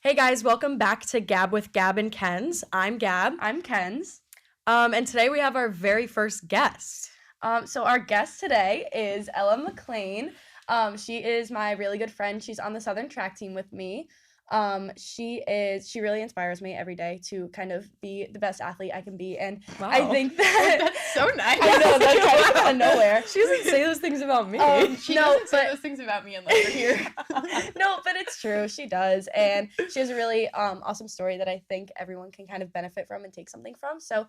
Hey guys, welcome back to Gab and Kenz. I'm Gab. I'm Kenz. And today we have our very first guest. So our guest today is Ella Maclean. She is my really good friend. She's on the Southern track team with me. She really inspires me every day to kind of be the best athlete I can be. And Wow. I think that That's so nice. I know that came out of nowhere. She doesn't say those things about me. She doesn't say those things about me unless we're here. No, but it's true. She does. And she has a really awesome story that I think everyone can kind of benefit from and take something from. So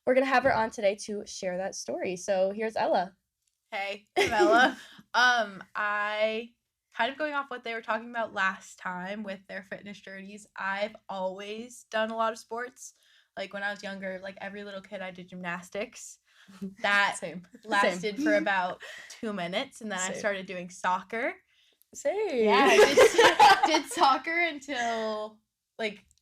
we're going to have her on today to share that story. So here's Ella. Hey, I'm Ella. I kind of going off what they were talking about last time with their fitness journeys. I've always done a lot of sports. Like when I was younger, like every little kid, I did gymnastics. That lasted for about 2 minutes, and then I started doing soccer. Same. Yeah, I did soccer until,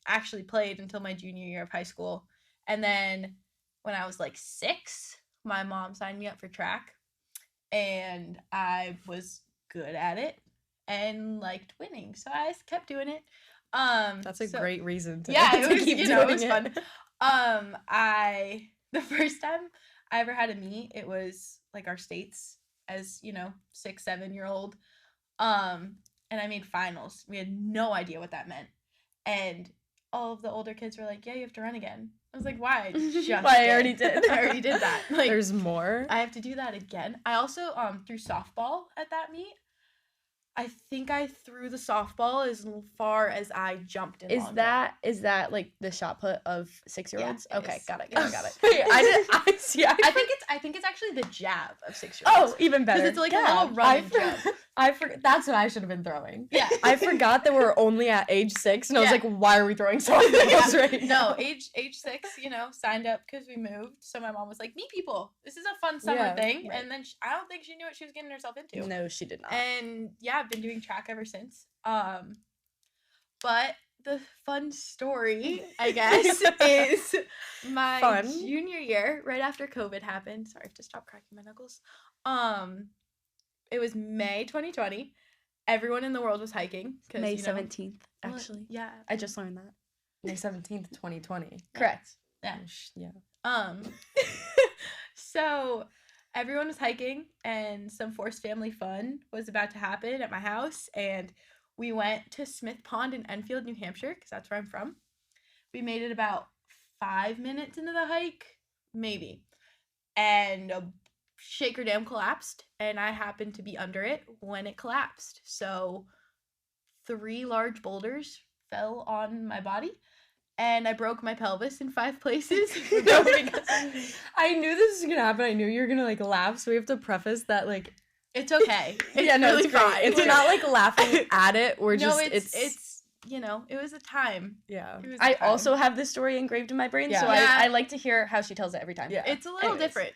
actually played until my junior year of high school. And then when I was 6, my mom signed me up for track, and I was good at it and liked winning, so I kept doing it. That's a great reason to, yeah, it to was, keep doing it was it. fun. The first time I ever had a meet, it was our states as 6, 7-year-old. And I made finals. We had no idea what that meant, and all of the older kids were like, "Yeah, you have to run again." I was like, "Why?" I already did. I already did that. There's more. I have to do that again. I also threw softball at that meet. I think I threw the softball as far as I jumped in. Is that like the shot put of 6-year-olds? Yeah, okay, is. got it. Wait, I think it's actually the jab of 6-year-olds. Oh, even better. Because it's a little run and jump. I forgot. That's what I should have been throwing. Yeah. I forgot that we're only at age 6, and I was Yeah. like, why are we throwing softballs right now? No, age 6, signed up because we moved. So my mom was like, meet people. This is a fun summer Yeah, thing. right. And then I don't think she knew what she was getting herself into. No, she did not. And yeah, I've been doing track ever since. But the fun story, I guess, is my junior year, right after COVID happened. Sorry, I have to stop cracking my knuckles. It was May 2020. Everyone in the world was hiking. May 17th, actually. Yeah. I just learned that. May 17th, 2020. Correct. Yeah. Yeah. So everyone was hiking, and some forced family fun was about to happen at my house, and we went to Smith Pond in Enfield, New Hampshire, because that's where I'm from. We made it about 5 minutes into the hike, maybe, and a shaker dam collapsed, and I happened to be under it when it collapsed. So 3 large boulders fell on my body, and I broke my pelvis in 5 places. I knew this was gonna happen. I knew you were gonna laugh, so we have to preface that It's okay. It's yeah, no, really it's great. fine. It's not laughing at it. We're just it's it was a time. Yeah. It was a I time. also have this story engraved in my brain, so Yeah. I like to hear how she tells it every time. Yeah. It's a little Anyways. different.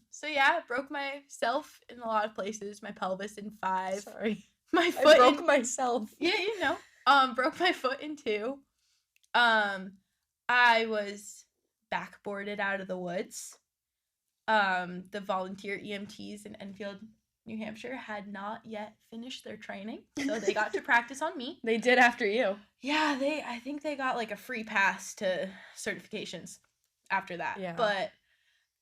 So yeah, broke myself in a lot of places. My pelvis in 5. Sorry. My I foot broke myself. Yeah, broke my foot in 2. I was backboarded out of the woods. The volunteer EMTs in Enfield, New Hampshire had not yet finished their training, so they got to practice on me. They did after you. Yeah, I think they got a free pass to certifications after that. Yeah. But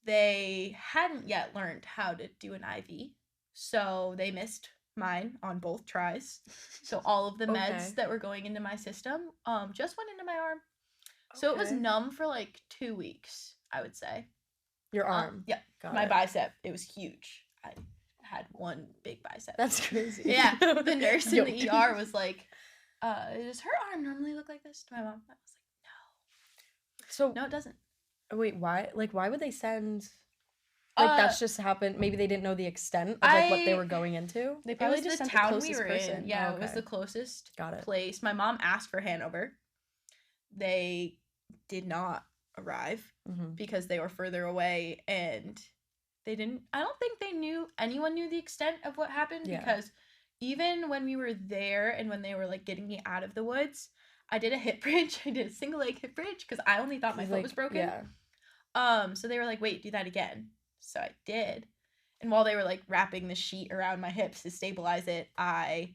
they hadn't yet learned how to do an IV, so they missed mine on both tries. So all of the meds Okay. that were going into my system just went into my arm. So it was Okay. numb for 2 weeks, I would say. Your arm. Yeah, Got my it. bicep. It was huge. I had one big bicep. That's crazy. Yeah, the nurse in the Yoked. ER was like, does her arm normally look like this? To my mom. I was So like, no, it doesn't. wait, why? Why would they send? That's just happened. Maybe they didn't know the extent of what they were going into. They It probably was just the sent town the we closest were person. in. Yeah, Oh, it was okay. the closest Got it. place. My mom asked for Hanover. They did not arrive Mm-hmm. because they were further away, and they didn't. I don't think anyone knew the extent of what happened, Yeah. because even when we were there and when they were getting me out of the woods, I did a hip bridge. I did a single leg hip bridge because I only thought my foot was broken. Yeah. So they were like, wait, do that again. So I did. And while they were wrapping the sheet around my hips to stabilize it, I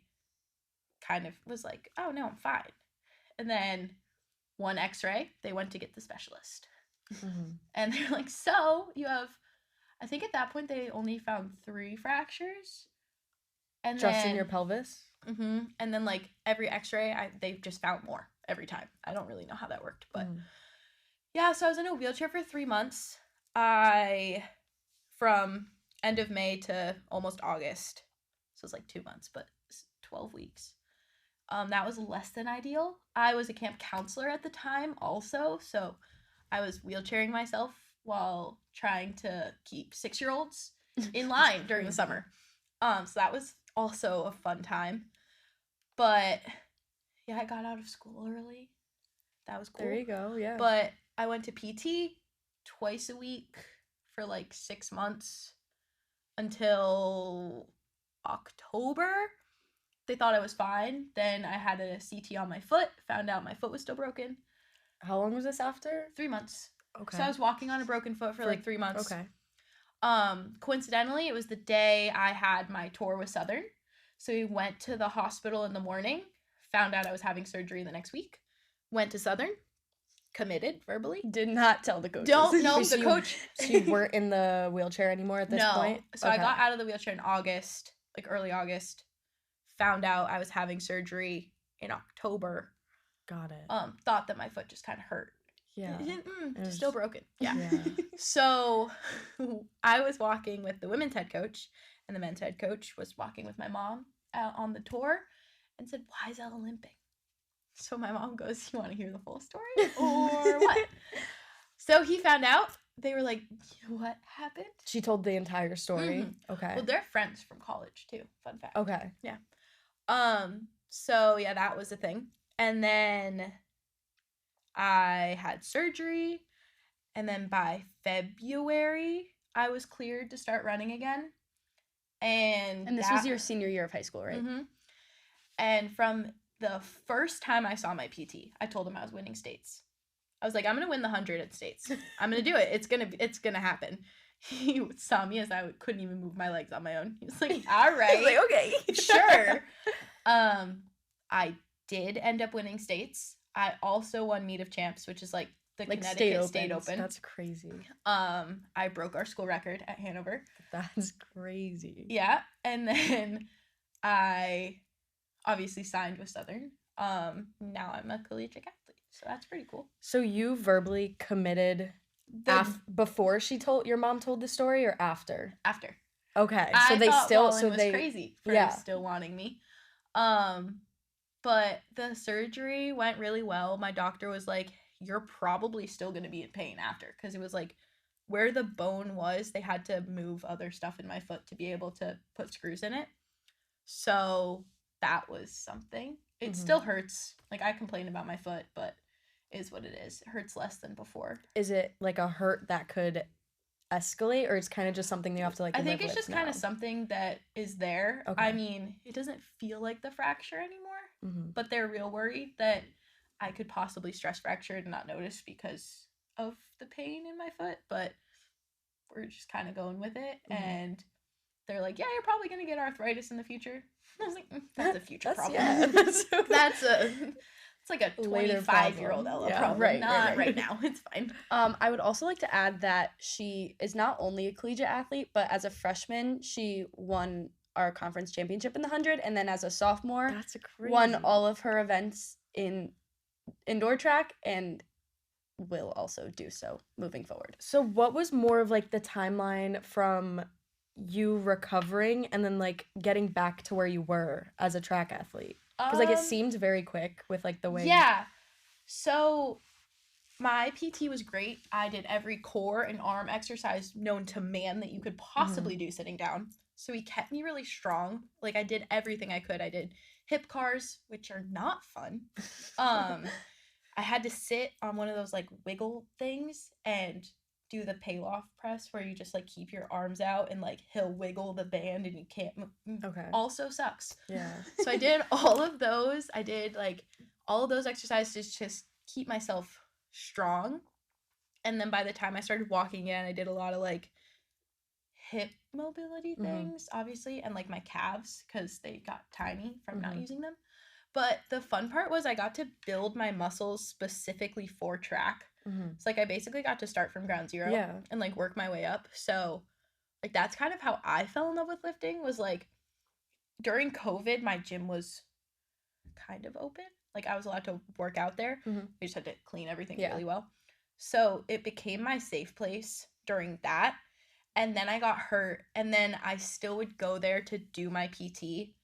kind of was like, oh no, I'm fine. And then one x-ray, they went to get the specialist. Mm-hmm. And they're like, so you have, I think at that point they only found 3 fractures. And Just then, in your pelvis? Mm-hmm. And then like every x-ray, they've just found more every time. I don't really know how that worked. But yeah, so I was in a wheelchair for 3 months. From end of May to almost August. So it's like 2 months, but 12 weeks. That was less than ideal. I was a camp counselor at the time also, so I was wheelchairing myself while trying to keep 6-year-olds in line during the summer. So that was also a fun time. But yeah, I got out of school early. That was cool. There you go, yeah. But I went to PT twice a week for like 6 months until October. They thought I was fine. Then I had a CT on my foot, found out my foot was still broken. How long was this after? 3 months. Okay. So I was walking on a broken foot for like 3 months. Okay. Coincidentally, it was the day I had my tour with Southern. So we went to the hospital in the morning, found out I was having surgery the next week, went to Southern, committed verbally. Did not tell the coach. Don't know the coach. So you weren't in the wheelchair anymore at this point? So I got out of the wheelchair in August, like early August. Found out I was having surgery in October. Got it. Thought that my foot just kind of hurt. Yeah. It's still broken. Yeah. Yeah. So I was walking with the women's head coach, and the men's head coach was walking with my mom on the tour and said, "Why is Ella limping?" So my mom goes, "You want to hear the full story or what?" So he found out. They were like, "What happened?" She told the entire story. Mm-hmm. Okay. Well, they're friends from college too. Fun fact. Okay. Yeah. So yeah, that was a thing. And then I had surgery, and then by February I was cleared to start running again. And this was your senior year of high school, right? Mm-hmm. And from the first time I saw my PT, I told him I was winning states. I was like, I'm gonna win the 100 at states. I'm gonna do it. It's gonna happen. He saw me as I couldn't even move my legs on my own. He was like, all right. like, okay. Sure. I did end up winning states. I also won Meet of Champs, which is like the Connecticut State Open. That's crazy. I broke our school record at Hanover. That's crazy. Yeah. And then I obviously signed with Southern. Now I'm a collegiate athlete. So that's pretty cool. So you verbally committed before your mom told the story, or after? After. Okay. So they still was crazy for still wanting me. But the surgery went really well. My doctor was like, "You're probably still going to be in pain after," because it was like where the bone was, they had to move other stuff in my foot to be able to put screws in it. So that was something. It still hurts. Like, I complain about my foot, but it is what it is. It hurts less than before. Is it like a hurt that could escalate, or it's kind of just something you have to like I think live it's with just kind of something that is there. Okay. I mean, it doesn't feel like the fracture anymore, but they're real worried that I could possibly stress fracture and not notice because of the pain in my foot, but we're just kind of going with it. And they're like, "Yeah, you're probably going to get arthritis in the future." I was like, that's a future problem. Yeah, it's like a 25-year-old Ella problem. Right, Not right now. It's fine. I would also like to add that she is not only a collegiate athlete, but as a freshman, she won our conference championship in the 100, and then as a sophomore, won all of her events in indoor track and will also do so moving forward. So what was more of like the timeline from you recovering and then like getting back to where you were as a track athlete? Because like it seemed very quick with like the way. Yeah. So my PT was great. I did every core and arm exercise known to man that you could possibly do sitting down. So he kept me really strong. Like, I did everything I could. I did hip cars, which are not fun. I had to sit on one of those like wiggle things and do the payoff press where you just like keep your arms out and like he'll wiggle the band and you can't Okay. Also sucks. Yeah. So I did all of those. I did like all of those exercises to just keep myself strong. And then by the time I started walking again, I did a lot of like hip mobility things, obviously, and like my calves because they got tiny from not using them. But the fun part was I got to build my muscles specifically for track. Mhm. So, like, I basically got to start from ground zero Yeah. and, like, work my way up. So, like, that's kind of how I fell in love with lifting was, like, during COVID, my gym was kind of open. Like, I was allowed to work out there. Mhm. We just had to clean everything Yeah. really well. So, it became my safe place during that. And then I got hurt, and then I still would go there to do my PT.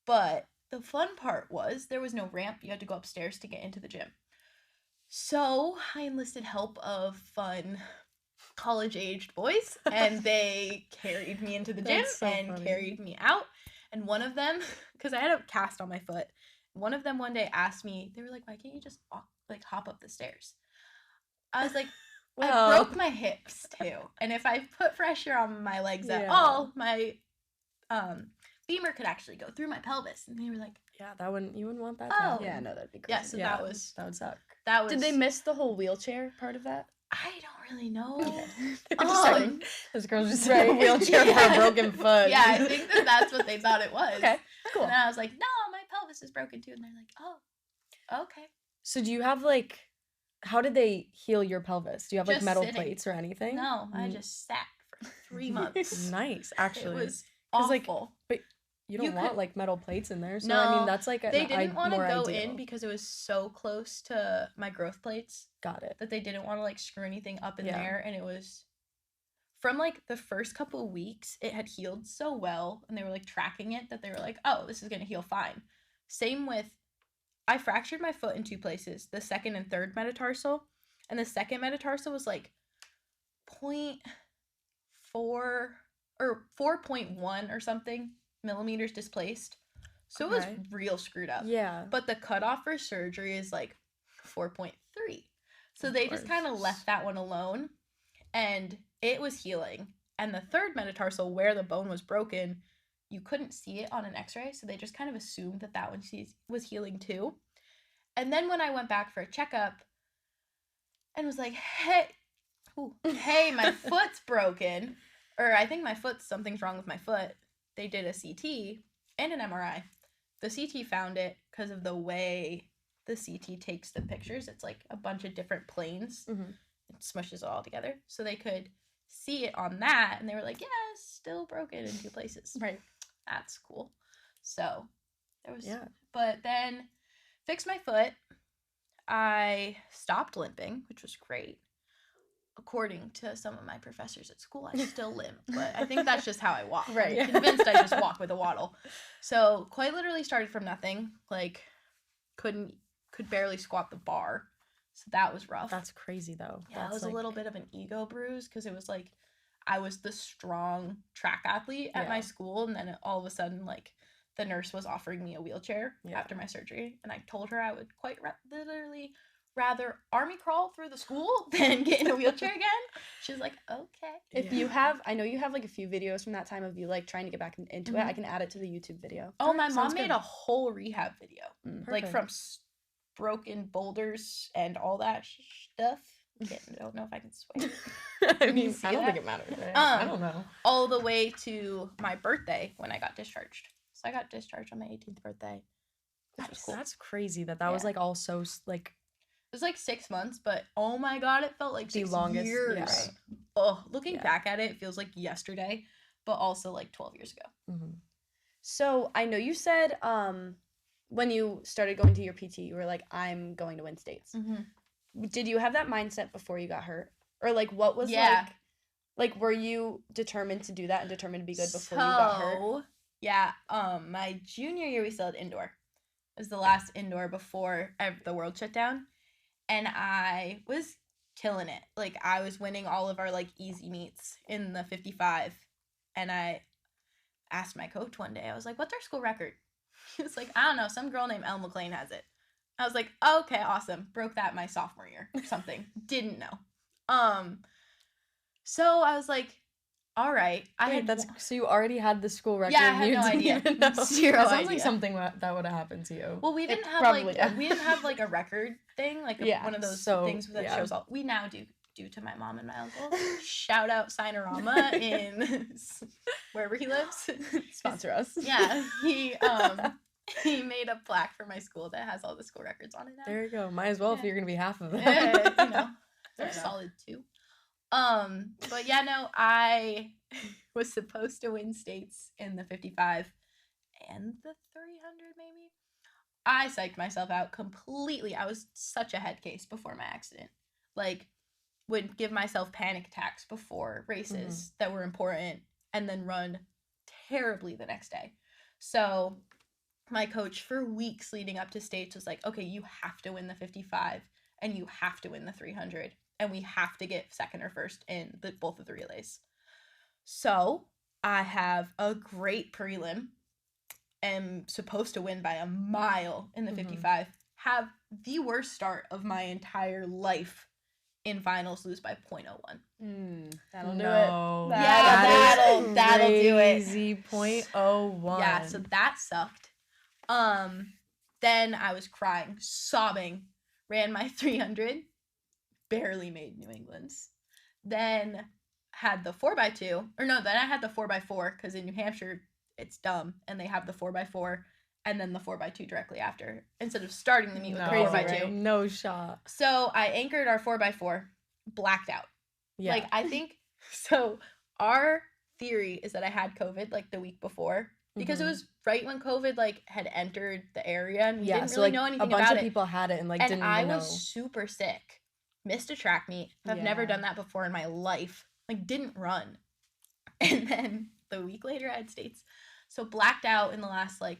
But the fun part was there was no ramp. You had to go upstairs to get into the gym. So I enlisted help of fun college-aged boys, and they carried me into the gym That's so and funny. carried me out. And one of them, because I had a cast on my foot, one of them one day asked me, they were like, why can't you just walk, like hop up the stairs? I was like, I Well. broke my hips too. And if I put pressure on my legs at Yeah. all, my femur could actually go through my pelvis. And they were like, Yeah, you wouldn't want that to Oh. happen. Yeah, no, that'd be crazy. yeah, so Yeah, that was, that would suck. Did they miss the whole wheelchair part of that? I don't really know. This girl's just Right. in a wheelchair for Yeah. a broken foot. Yeah, I think that's what they thought it was. Okay, cool. And I was like, no, my pelvis is broken too. And they're like, oh, okay. So do you have like, how did they heal your pelvis? Do you have like Just metal sitting. plates or anything? No, I Mm. just sat for 3 months. Nice, It actually. was 'Cause, like, awful. You don't you want could- like metal plates in there. So No, I mean that's like They didn't want to more go ideal. in because it was so close to my growth plates Got it. that they didn't want to like screw anything up in Yeah. there. And it was from like the first couple of weeks, it had healed so well. And they were like tracking it that they were like, oh, this is going to heal fine. Same with, I fractured my foot in 2 places, the second and third metatarsal. And the second metatarsal was like 0.4 or 4.1 or something millimeters displaced. So it Okay. was real screwed up. Yeah. But the cutoff for surgery is like 4.3. So Of they just kind of course. left that one alone and it was healing. And the third metatarsal where the bone was broken, you couldn't see it on an x-ray. So they just kind of assumed that that one was healing too. And then when I went back for a checkup and was like, hey, my foot's broken. Or I think something's wrong with my foot. They did a CT and an MRI. The CT found it because of the way the CT takes the pictures. It's like a bunch of different planes. Mhm. It smushes it all together. So they could see it on that. And they were like, yeah, it's still broken in 2 places. Right. That's cool. So there was, Yeah. but then fixed my foot. I stopped limping, which was great. According to some of my professors at school, I still limp, but I think that's just how I walk. Right. I'm convinced I just walk with a waddle. So quite literally started from nothing. Like could barely squat the bar. So that was rough. That's crazy though. Yeah, That's it was like, a little bit of an ego bruise because it was like I was the strong track athlete at my Yeah. school, and then all of a sudden, like the nurse was offering me a wheelchair Yeah. after my surgery, and I told her I would quite literally rather army crawl through the school than get in a wheelchair again. She was like, okay. If you have, I know you have like a few videos from that time of you like trying to get back into it. Mhm. I can add it to the YouTube video. Oh, my Sounds mom made good. a whole rehab video, like Perfect. from broken boulders and all that stuff. I don't know if I can swear. I mean, see I don't that? think it matters. I don't know. All the way to my birthday when I got discharged. So I got discharged on my 18th birthday, which was cool. That's crazy that was Yeah. like all so like It was like 6 months, but oh my god, it felt like The 6 longest, years. yeah. Oh, looking Yeah. back at it, it feels like yesterday, but also like 12 years ago. mhm. So I know you said when you started going to your PT, you were like, I'm going to win states. Did you have that mindset before you got hurt? Or like what was Yeah. like were you determined to do that and determined to be good before you got hurt? So, yeah, my junior year we still had indoor. It was the last indoor before the world shut down, and I was killing it. Like I was winning all of our like easy meets in the 55, and I asked my coach one day. I was like, "What's our school record?" He was like, "I don't know. Some girl named Maclean has it." I was like, "Okay, awesome. Broke that my sophomore year or something." Didn't know. So I was like, "All right." So you already had the school record. Yeah, I and had you no didn't idea. even know. Zero That sounds idea. like something that would have happened to you. Well, we didn't have probably, like yeah. we didn't have like a record thing, like Yeah, one of those so, things that yeah. shows all. We now do due to my mom and my uncle. Shout out Sinorama in wherever he lives. Sponsor us. Yeah, he he made a plaque for my school that has all the school records on it now. There you go. Might as well if Yeah. you're gonna be half of them. Yeah, Fair enough. solid 2. But yeah, no, I was supposed to win states in the 55 and the 300 maybe. I psyched myself out completely. I was such a head case before my accident. Like, would give myself panic attacks before races that were important and then run terribly the next day. So my coach for weeks leading up to states was like, okay, you have to win the 55 and you have to win the 300 and we have to get second or first in both of the relays. So I have a great prelim, am supposed to win by a mile in the 55, have the worst start of my entire life in finals, lose by 0.01. That'll do No. it. Yeah, that'll do it. Crazy 0.01. Yeah, so that sucked. Then I was crying, sobbing, ran my 300, barely made New England's. Then had the 4x2, then I had the 4x4 because in New Hampshire it's dumb and they have the 4x4 and then the 4x2 directly after instead of starting the meet with the 4x2. Right? No shot. So I anchored our 4x4, blacked out. Yeah. Like, I think, so our theory is that I had COVID, like, the week before, because it was right when COVID, like, had entered the area, and we didn't really know anything about it. A bunch of people had it and, like, didn't I even know. was super sick. Missed a track meet. I've never done that before in my life. Like, didn't run. And then the week later, I had states. So blacked out in the last, like,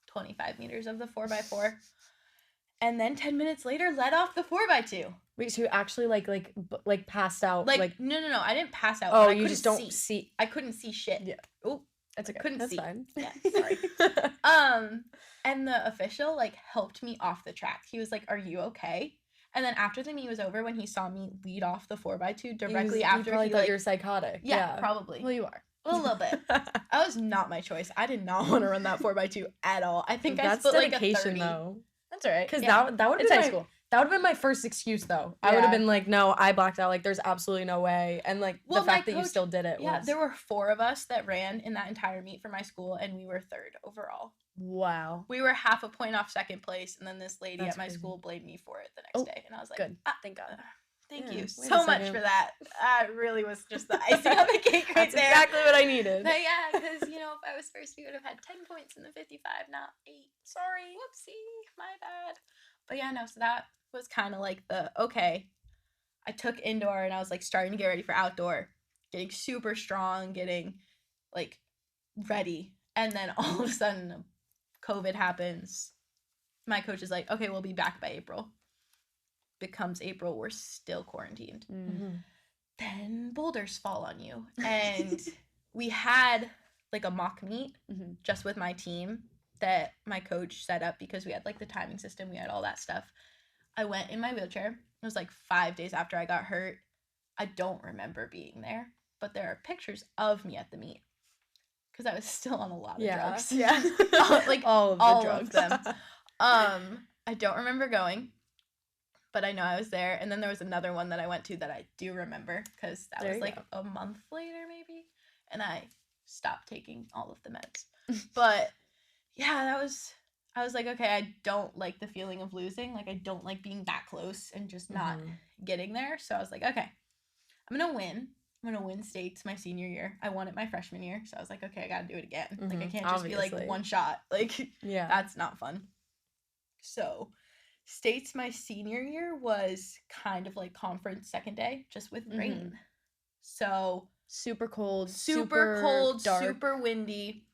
25 meters of the 4x4. And then 10 minutes later, let off the 4x2. Wait, so you actually like passed out? Like no, I didn't pass out. Oh, I you just don't see. I couldn't see shit. Yeah. Oh, That's okay. Couldn't That's see. fine. Yeah, sorry. And the official like helped me off the track. He was like, "Are you okay?" And then after the meet was over, when he saw me lead off the 4x2 directly after, he he thought like, you're psychotic. yeah, probably. Well, you are. A little bit. That was not my choice. I did not want to run that 4x2 at all. I think I That's split like a dedication 30. though. That's all right. Because Yeah. that would have It's been high my, school. that would have been my first excuse though. I would have Yeah. been like, no, I blacked out. Like, there's absolutely no way. And like Well, the fact my that you coach- still did it Yeah, was. there were 4 of us that ran in that entire meet for my school, and we were 3rd overall. Wow. We were half a point off second place, and then this lady That's at my crazy. school blamed me for it the next Oh, day, and I was like, good. Thank God. Thank Yeah, you wait a so much second. for that. That really was just the icing on the cake right That's there. exactly what I needed. But yeah, because, if I was first, we would have had 10 points in the 55, not 8. Sorry. Whoopsie. My bad. But yeah, no, so that was kind of like okay. I took indoor, and I was, like, starting to get ready for outdoor. Getting super strong, getting, like, ready. And then all of a sudden, COVID happens. My coach is like, okay, we'll be back by April. Becomes April, we're still quarantined. Mm-hmm. Then boulders fall on you. And we had like a mock meet just with my team that my coach set up because we had like the timing system, we had all that stuff. I went in my wheelchair. It was like 5 days after I got hurt. I don't remember being there, but there are pictures of me at the meet because I was still on a lot of drugs. Yeah. Like all of the all drugs. of them. I don't remember going, but I know I was there. And then there was another one that I went to that I do remember because that There was you like go. a month later maybe, and I stopped taking all of the meds. But yeah, I was like, okay, I don't like the feeling of losing. Like, I don't like being that close and just not getting there. So I was like, okay, I'm gonna win. I'm gonna win states my senior year. I won it my freshman year, so I was like, okay, I gotta do it again. Like, I can't just be Obviously. like one shot. Like, Yeah. that's not fun. So, states my senior year was kind of like conference second day, just with rain. So Super cold. super cold, dark. super windy.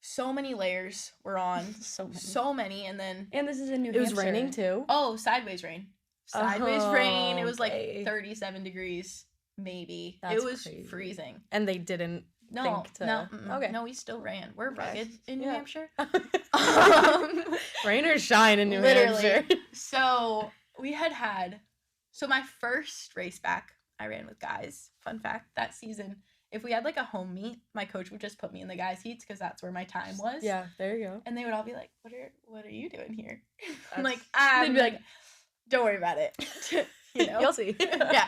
So many layers were on. So many. And then And this is in New It was Hampshire. raining too. oh, sideways rain. Sideways rain. It was Okay. like 37 degrees maybe. That's it was crazy. freezing. And they didn't No, think to. no, Okay. no, we still ran. We're Okay. rugged in New Yeah. Hampshire. Rain or shine in New Literally. Hampshire. So we had so my first race back, I ran with guys. Fun fact, that season, if we had like a home meet, my coach would just put me in the guys' heats because that's where my time was. Yeah, there you go. And they would all be like, what are you doing here? I'm That's- like, They'd be like, don't worry about it. You know? You'll see. Yeah.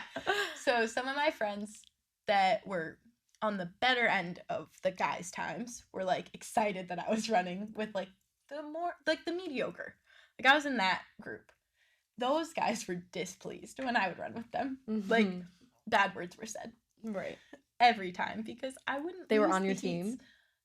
So some of my friends that were on the better end of the guys' times were like excited that I was running with like the mediocre. Like I was in that group. Those guys were displeased when I would run with them. Like bad words were said. Right. Every time because I wouldn't. They were lose on your the team? heats.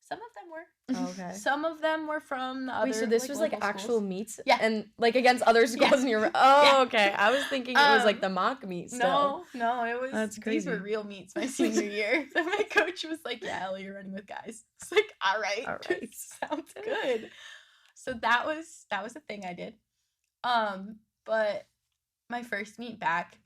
Some of them were. Oh, okay. Some of them were from the other. Wait, so this was like local actual schools. meets? Yeah. And like against other schools Yeah. in your. Yeah. Okay. I was thinking it was like the mock meet still. No, it was. That's These were crazy. real meets my senior year. So my coach was like, "Yeah, Ellie, you're running with guys." It's like, all right. Sounds good. So that was the thing I did. But my first meet back,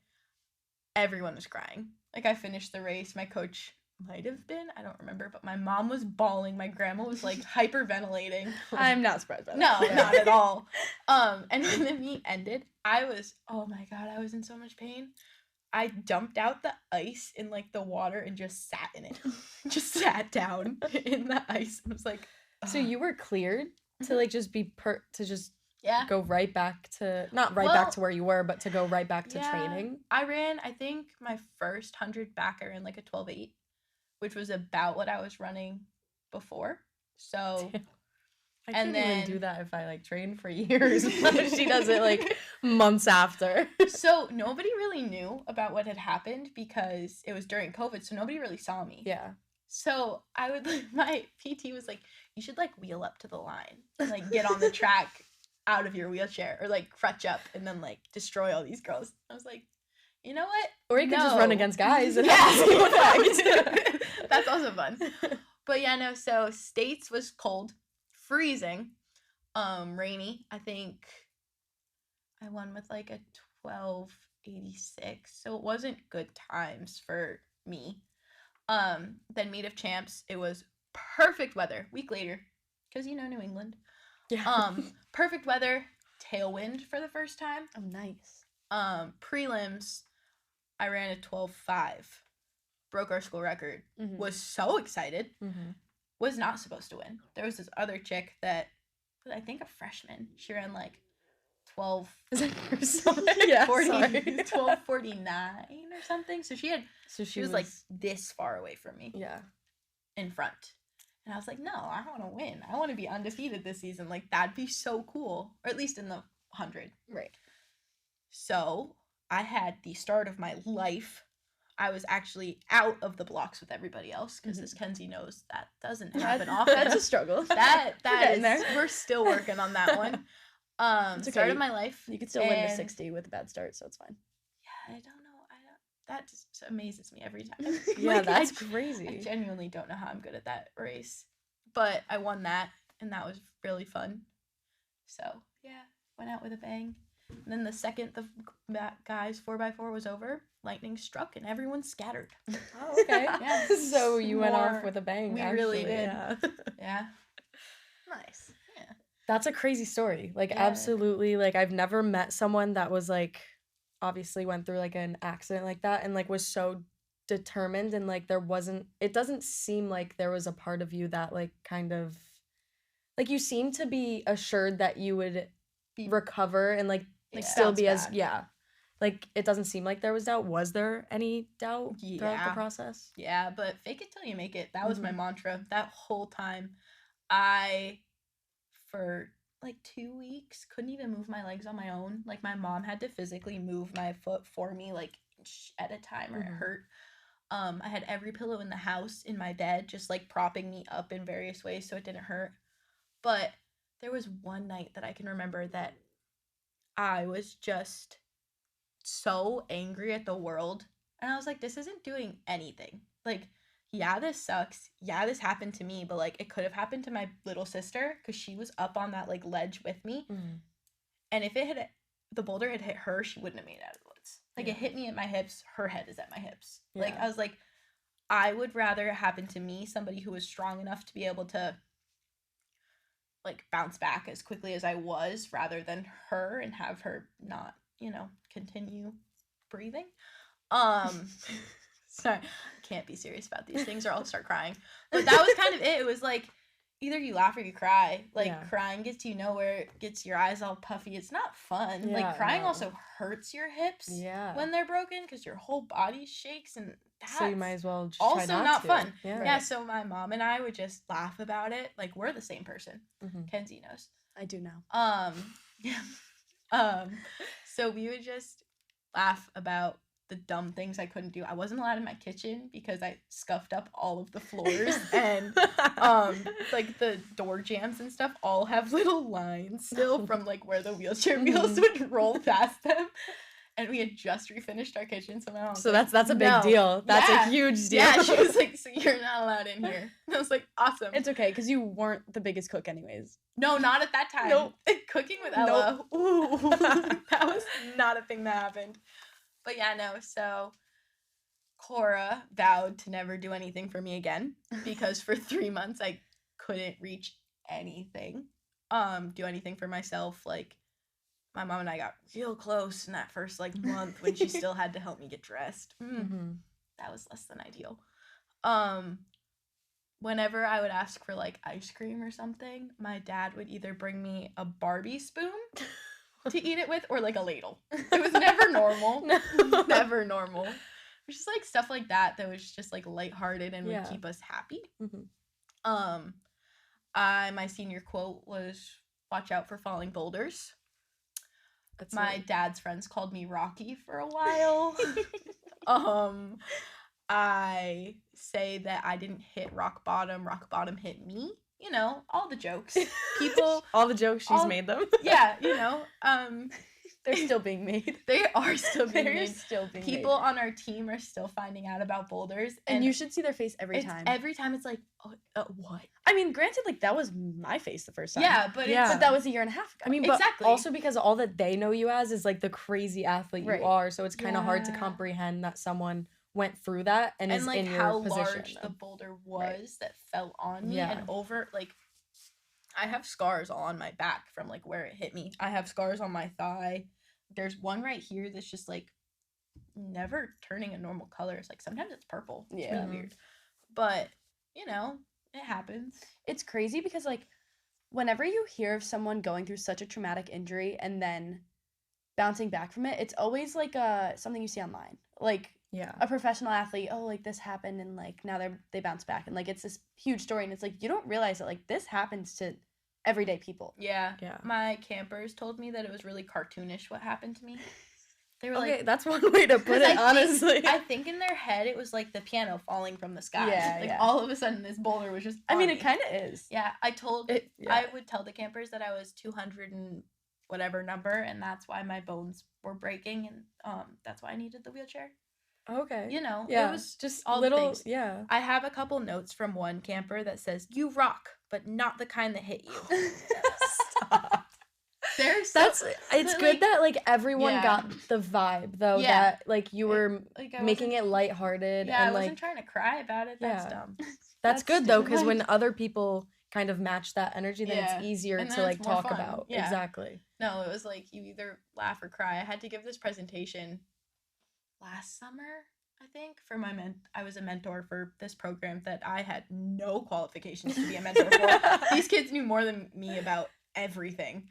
everyone was crying. Like I finished the race. My coach might have been, I don't remember, but my mom was bawling. My grandma was like hyperventilating. I'm not surprised by No, that. not at all. And when the meet ended, I was, oh my God, I was in so much pain. I dumped out the ice in like the water and just sat in it. Just sat down in the ice and was like, ugh. So you were cleared to like just be yeah. go right back to, not right back to where you were, but to go right back to training? I ran, I think my first 100 back, I ran like a 12:8, which was about what I was running before. So I can't even do that if I like train for years. She does it like months after. So nobody really knew about what had happened because it was during COVID, so nobody really saw me. Yeah. So I would, my PT was like, you should like wheel up to the line and like get on the track out of your wheelchair or like crutch up and then like destroy all these girls. I was like, you know what? Or you could just run against guys and that's also fun. But yeah, no, so States was cold, freezing, rainy. I think I won with like a 12:86. So it wasn't good times for me. Then meet of champs, it was perfect weather. Week later, because you know New England. Yeah. Perfect weather, tailwind for the first time. Oh, nice. Prelims, I ran a 12:5. Broke our school record. Mm-hmm. Was so excited. Mm-hmm. Was not supposed to win. There was this other chick that, I think a freshman. She ran like 12. Is that your son? Yeah, 12:49 or something. So she was like this far away from me. Yeah. In front. And I was like, no, I want to win. I want to be undefeated this season. Like, that'd be so cool. Or at least in the 100. Right. So I had the start of my life. I was actually out of the blocks with everybody else because, as Kenzie knows, that doesn't happen often. That's a struggle. That is, there. We're still working on that one. It's okay. Start of my life. You could still win the 60 with a bad start, so it's fine. Yeah, I don't know. That just amazes me every time. Yeah, Like, that's crazy. I genuinely don't know how I'm good at that race. But I won that, and that was really fun. So, yeah, went out with a bang. And then the second the guys 4x4 was over, lightning struck, and everyone scattered. Oh, okay. Yeah. So you went off with a bang, We actually. really did. Yeah. Yeah. Nice. Yeah. That's a crazy story. Like, Yeah. absolutely. Like, I've never met someone that was, like, obviously went through, like, an accident like that and, like, was so determined and, like, it doesn't seem like there was a part of you that, like, kind of, like, you seem to be assured that you would recover and, like still be as, like, it doesn't seem like there was doubt. Was there any doubt throughout the process? Yeah, but fake it till you make it. That was my mantra. That whole time, I, for like 2 weeks, couldn't even move my legs on my own. Like, my mom had to physically move my foot for me, like, at a time, or it hurt. I had every pillow in the house in my bed, just, like, propping me up in various ways so it didn't hurt. But there was one night that I can remember that I was just so angry at the world. And I was like, this isn't doing anything. Like, yeah, this sucks. Yeah, this happened to me, but, like, it could have happened to my little sister because she was up on that, like, ledge with me. And if the boulder had hit her, she wouldn't have made it out of the woods. Like, it hit me at my hips. Her head is at my hips. Yeah. Like, I was like, I would rather it happen to me, somebody who was strong enough to be able to, like, bounce back as quickly as I was, rather than her and have her not, continue breathing. Sorry, I can't be serious about these things or I'll start crying. But that was kind of it. It was like, either you laugh or you cry. Like, Yeah. crying gets you nowhere. It gets your eyes all puffy. It's not fun. Yeah, Like, crying no. also hurts your hips Yeah. when they're broken because your whole body shakes, and that's So you might as well just also try not to. fun. Yeah. Yeah, so my mom and I would just laugh about it. Like, we're the same person. Mhm. Kenzie knows. I do know. Yeah. So we would just laugh about the dumb things I couldn't do. I wasn't allowed in my kitchen because I scuffed up all of the floors, and like the door jambs and stuff all have little lines still from like where the wheelchair wheels would roll past them. And we had just refinished our kitchen, so my mom was So like, that's a big "No." deal. That's Yeah. a huge deal. Yeah, she was like, "So you're not allowed in here." And I was like, "Awesome." It's okay, because you weren't the biggest cook anyways. No, not at that time. Nope. Cooking with Ella. Ooh, that was not a thing that happened. But yeah, no. So Cora vowed to never do anything for me again because for 3 months I couldn't reach anything, do anything for myself. Like, my mom and I got real close in that first like month when she still had to help me get dressed. Mhm. That was less than ideal. Whenever I would ask for like ice cream or something, my dad would either bring me a Barbie spoon to eat it with or like a ladle. It was never normal. No. Never normal. It was just like stuff like that was just like lighthearted and Yeah. would keep us happy. Mhm. My senior quote was, "Watch out for falling boulders." That's My it. dad's friends called me Rocky for a while. I say that I didn't hit rock bottom hit me. You know, all the jokes. People, all the jokes she's all- made them. yeah, you know, They're still being made. they are still being They're made. still being People made. on our team are still finding out about boulders, And you should see their face every time. Every time it's like, oh, what? I mean, granted, like, that was my face the first time. Yeah, but Yeah. it's But that was a year and a half ago. I mean, but Exactly. also because all that they know you as is like the crazy athlete Right. you are, so it's kind of hard to Yeah. comprehend that someone went through that and is like in how your position. large the though. boulder was that fell on me Yeah. and over, like, I have scars all on my back from like where it hit me. I have scars on my thigh. There's one right here that's just like never turning a normal color. It's like sometimes it's purple. It's Yeah. really weird. But, you know, it happens. It's crazy because, like, whenever you hear of someone going through such a traumatic injury and then bouncing back from it, it's always like something you see online. Like, Yeah. a professional athlete, oh, like, this happened and, like, now they bounce back. And, like, it's this huge story. And it's like, you don't realize that, like, this happens to everyday people. Yeah. Yeah. My campers told me that it was really cartoonish what happened to me. They were Okay, like, that's one way to put 'cause it, honestly. I think in their head it was like the piano falling from the sky. Yeah, Like yeah. all of a sudden this boulder was just I on mean, me. it kind of is. Yeah, Yeah. I would tell the campers that I was 200 and whatever number, and that's why my bones were breaking, and that's why I needed the wheelchair. Okay. You know, Yeah. it was just all the little. things. Yeah. I have a couple notes from one camper that says, "You rock, but not the kind that hit you." Stop. They're so, That's it's but, good like- that like everyone Yeah. got the vibe though, Yeah. that like you were like I making wasn't- it lighthearted Yeah, I and wasn't like trying to cry about it. That's Yeah. dumb. that's That's good though, stupid. because when other people kind of match that energy, then Yeah. it's easier And to then like it's more talk fun. about. Yeah. Exactly. No, it was like you either laugh or cry. I had to give this presentation last summer, I think, for my I was a mentor for this program that I had no qualifications to be a mentor for. These kids knew more than me about everything.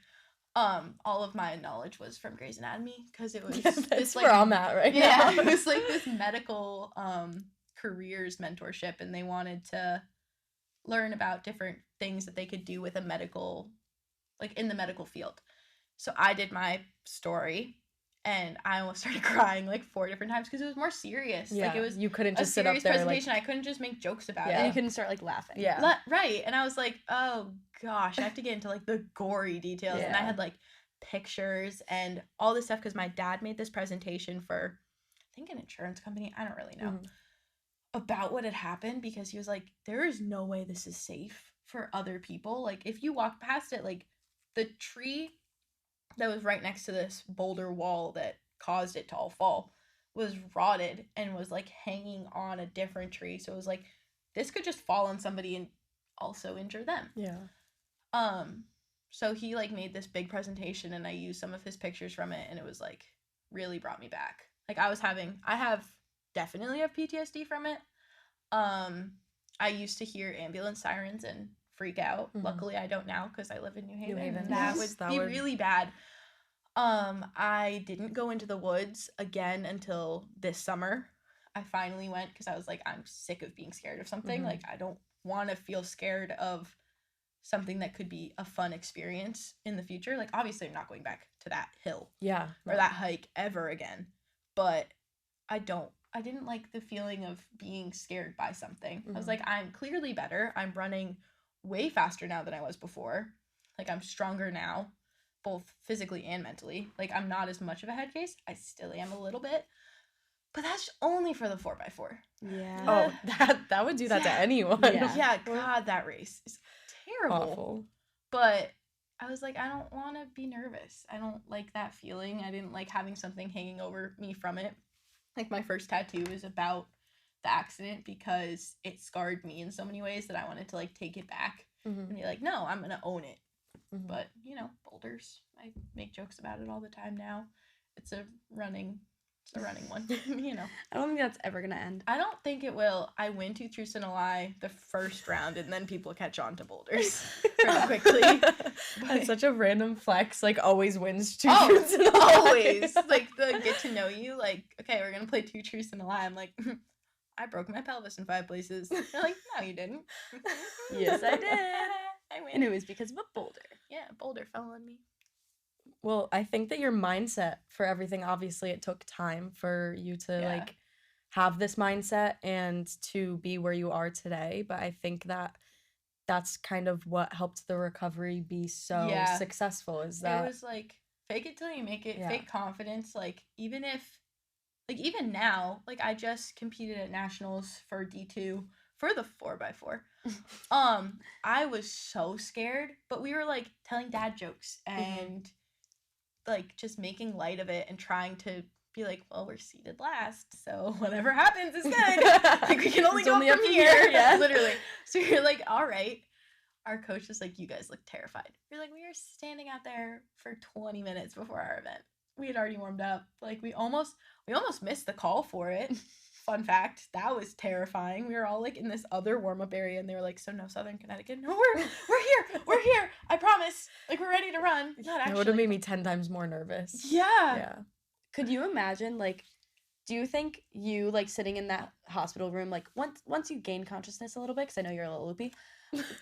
All of my knowledge was from Grey's Anatomy because it was Yeah, that's this like where I'm at right yeah, now. it was like this medical careers mentorship, and they wanted to learn about different things that they could do with a medical, like in the medical field. So I did my story, and I almost started crying like 4 different times because it was more serious. Yeah, Like it was you couldn't a just sit up serious there like presentation. I couldn't just make jokes about Yeah. And it. you couldn't start, like, laughing. yeah. Right. And I was like, oh gosh, I have to get into like the gory details. And I Yeah. had like pictures and all this stuff because my dad made this presentation for, I think, an insurance company. I don't really know. Mhm. About what had happened, because he was like, there is no way this is safe for other people. Like, if you walk past it, like the tree that was right next to this boulder wall that caused it to all fall was rotted and was like hanging on a different tree. So it was like, this could just fall on somebody and also injure them. Yeah. So he like made this big presentation, and I used some of his pictures from it, and it was like really brought me back. Like definitely have PTSD from it. I used to hear ambulance sirens and freak out. Mhm. Luckily, I don't now because I live in New Haven. Haven, And that yes, would that be would- really bad. I didn't go into the woods again until this summer. I finally went because I was like, I'm sick of being scared of something. Mhm. Like, I don't want to feel scared of something that could be a fun experience in the future. Like, obviously, I'm not going back to that hill Yeah. or that hike ever again. But I didn't like the feeling of being scared by something. I was Mhm. like, I'm clearly better. I'm running way faster now than I was before. Like, I'm stronger now, both physically and mentally. Like, I'm not as much of a head case. I still am a little bit. But that's only for the 4x4. Yeah. Oh, that would do that to Yeah. anyone. Yeah. Yeah, God, that race is terrible. Awful. But I was like, I don't want to be nervous. I don't like that feeling. I didn't like having something hanging over me from it. Like, my first tattoo is about the accident because it scarred me in so many ways that I wanted to, like, take it back Mhm. and be like, no, I'm going to own it. Mhm. But, you know, boulders, I make jokes about it all the time now. It's a running one, you know. I don't think that's ever gonna end. I don't think it will. I win two truths and a lie the first round, and then people catch on to boulders pretty quickly. That's such a random flex. Like, always wins two Oh, truths and a lie. always. Like, the get to know you, like, okay, we're going to play two truths and a lie. I'm like, I broke my pelvis in 5 places. They're like, no, you didn't. Yes, I did. I win. And it was because of a boulder. Yeah, a boulder fell on me. Well, I think that your mindset for everything, obviously, it took time for you to Yeah. like have this mindset and to be where you are today. But I think that that's kind of what helped the recovery be so Yeah. successful. Is that It was like, fake it till you make it, Yeah. fake confidence. Like, even now, like, I just competed at nationals for D2 for the 4x4. I was so scared, but we were like telling dad jokes and like just making light of it and trying to be like, well, we're seated last, so whatever happens is good. Like, we can only It's go only up up from from here. here, yeah. Literally. So you're like, all right. Our coach was like, you guys look terrified. We're like, we were standing out there for 20 minutes before our event. We had already warmed up. Like, we almost missed the call for it. Fun fact, that was terrifying. We were all like in this other warm-up area, and they were like, so no Southern Connecticut? No, we're here. I promise. Like, we're ready to run. Not That actually. would have made me 10 times more nervous. Yeah. Yeah. Could you imagine, like, do you think you, like, sitting in that hospital room, like, once you gain consciousness a little bit, because I know you're a little loopy,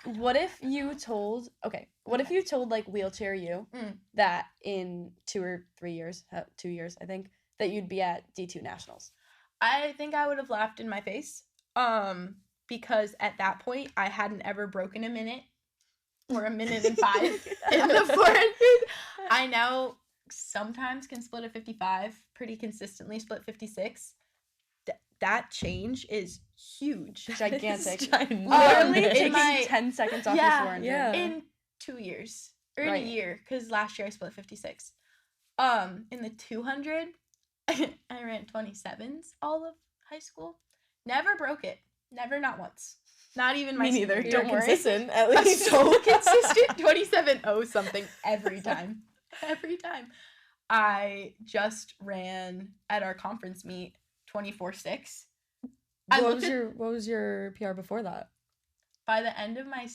what if you told, if you told, like, wheelchair you that in 2 or 3 years, 2 years, I think, that you'd be at D2 Nationals? I think I would have laughed in my face. Because at that point, I hadn't ever broken a minute or a minute and 5 in the 400. I now sometimes can split a 55, pretty consistently split 56. That change is huge. Gigantic. It's ginormous. Literally in taking my- 10 seconds off Yeah, your 400. yeah. In 2 years. Or in Right. a year, because last year I split 56. In the 200, I ran 27s all of high school. Never broke it. Never, not once. Not even my Me neither. senior year. You're Don't worry. consistent, at I'm least. so consistent. 27-0 something every time. Every time. I just ran at our conference meet 24-6. What was your PR before that? By the end of my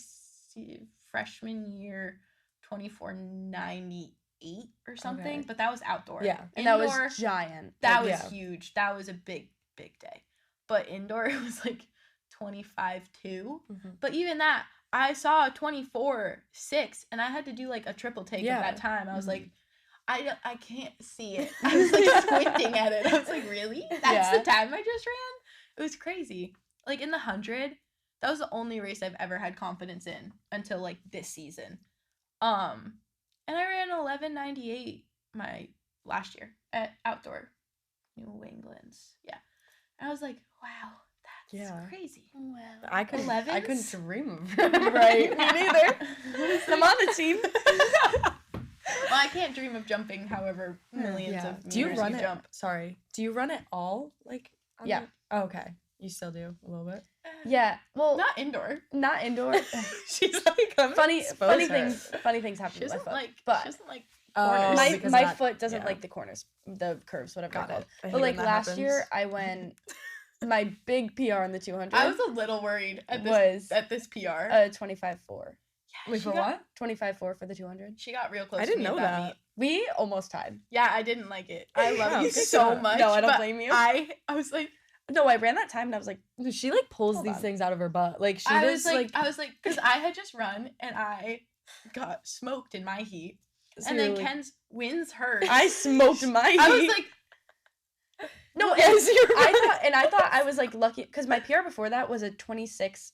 freshman year, 2498 or something, Okay. but that was outdoor. Yeah. And that Indoor, was giant. that Like, was yeah. huge. That was a big day. But indoor, it was like 25-2. But even that, I saw a 24-6, and I had to do like a triple take Yeah. at that time. I was Mhm. like, I can't see it. I was like squinting at it. I was like, really? That's Yeah. the time I just ran? It was crazy. Like in the 100, that was the only race I've ever had confidence in until like this season. And I ran 11:98 my last year at outdoor New England's. Yeah. And I was like, wow, that's Yeah. crazy. Wow. I couldn't 11s? dream of Right, me neither. I'm on the team. Well, I can't dream of jumping however millions Yeah. of Do you meters run you it? jump. Sorry. Do you run it all? Like, on Yeah. the- oh, okay. You still do a little bit. Yeah, well, Not indoor. not indoor. She's like, I'm funny exposed her. things happen She to my doesn't foot. like. but She doesn't like. Oh, corners. my because my of that- foot doesn't yeah. like the corners, the curves, whatever Got they're it. called. I hate But like when that last happens. year, I went My big PR in the 200 I was a little worried at this PR. 25.4. Wait, she for got- what? 25.4 for the 200. She got real close. I to didn't me know at that. meet. We almost tied. Yeah, I didn't like it. I love Oh, you good so job. much. No, I don't but blame you. I was like, No, I ran that time and I was like, She like pulls Hold these on. things out of her butt. Like she I does was like, because I had just run and I got smoked in my heat, and then seriously. Kenz wins hers. I smoked my I was heat. like, no, Yes, you're I thought I was like lucky because my PR before that was a 26.5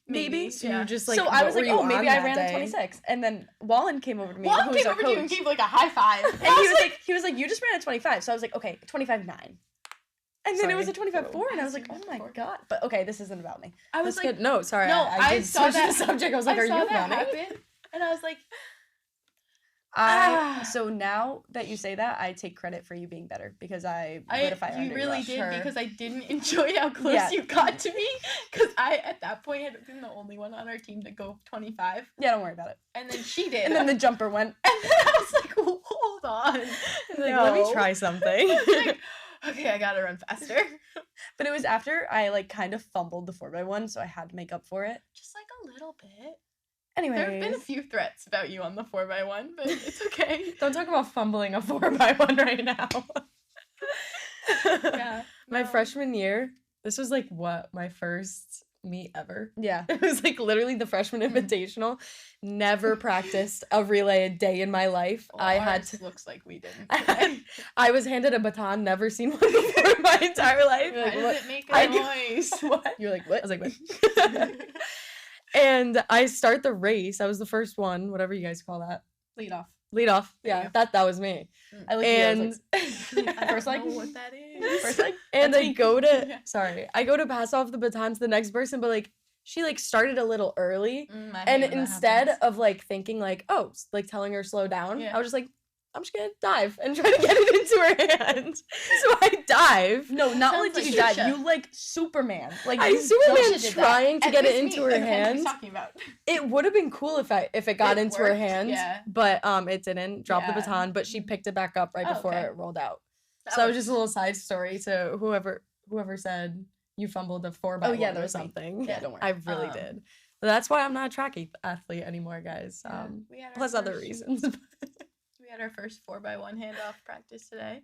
maybe. So Yeah. you just like So I what was were like, you oh, maybe on I that ran a day? 26, and then Wallen came over to me. Juan who was came our over to you and coach. gave like a high five, And he was like, you just ran a 25. So I was like, okay, 25.9. And then it was a Sorry. 25.4, and I was That's like, oh my 25.4. god. But okay, this isn't about me. I was That's like, good. No, sorry. No, I I did saw switch that- the subject. I was like, I are saw you that running? happen, and I was like, So now that you say that, I take credit for you being better because I lit a fire you under really your did butt. because I didn't enjoy how close Yeah. you got to me, because I at that point had been the only one on our team to go 25, Yeah, don't worry about it. and then she did, And then the jumper went. and then I was like, well, hold on, Like, let me No. try something. I was like, okay, I gotta run faster, But it was after I like kind of fumbled the 4x1, so I had to make up for it. just like a little bit. Anyways, There have been a few threats about you on the 4x1, but it's okay. Don't talk about fumbling a 4x1 right now. Yeah, My no. freshman year, this was like what, my first meet ever. yeah. It was like literally the freshman invitational. Never practiced a relay a day in my life. Well, I had ours to. looks like we didn't. I was handed a baton, never seen one before in my entire life. Why Like, does what? it make I a do- noise? What? You're like, I what? was like, what? And I start the race. I was the first one, whatever you guys call that. Lead off. Lead off. There you Yeah, go. that was me. I looked at you, I was And like, I First don't leg? know what that is. First leg? and That's I me. go to Yeah. sorry, I go to pass off the baton to the next person, but like she like started a little early, I hate and when that instead happens. of like thinking like, oh, like telling her slow down, Yeah. I was just like, I'm just gonna dive and try to get it into her hand. So I dive. No, not only Sounds did like you dive, Trisha. you like Superman. Like I you Superman did that. trying to And get it it's into me, her and Kenz hand. was talking about. It would have been cool if it got It into her worked, hand, yeah. but it didn't. Drop the Yeah. baton, but she picked it back up right Oh, before okay. it rolled out. That So was just a little side story to whoever said you fumbled a 4x1 Oh, yeah, that or was me. something. Yeah, don't worry. I really did. But that's why I'm not a track athlete anymore, guys. Yeah, we had our Plus other first- reasons. We had our first 4x1 handoff practice today.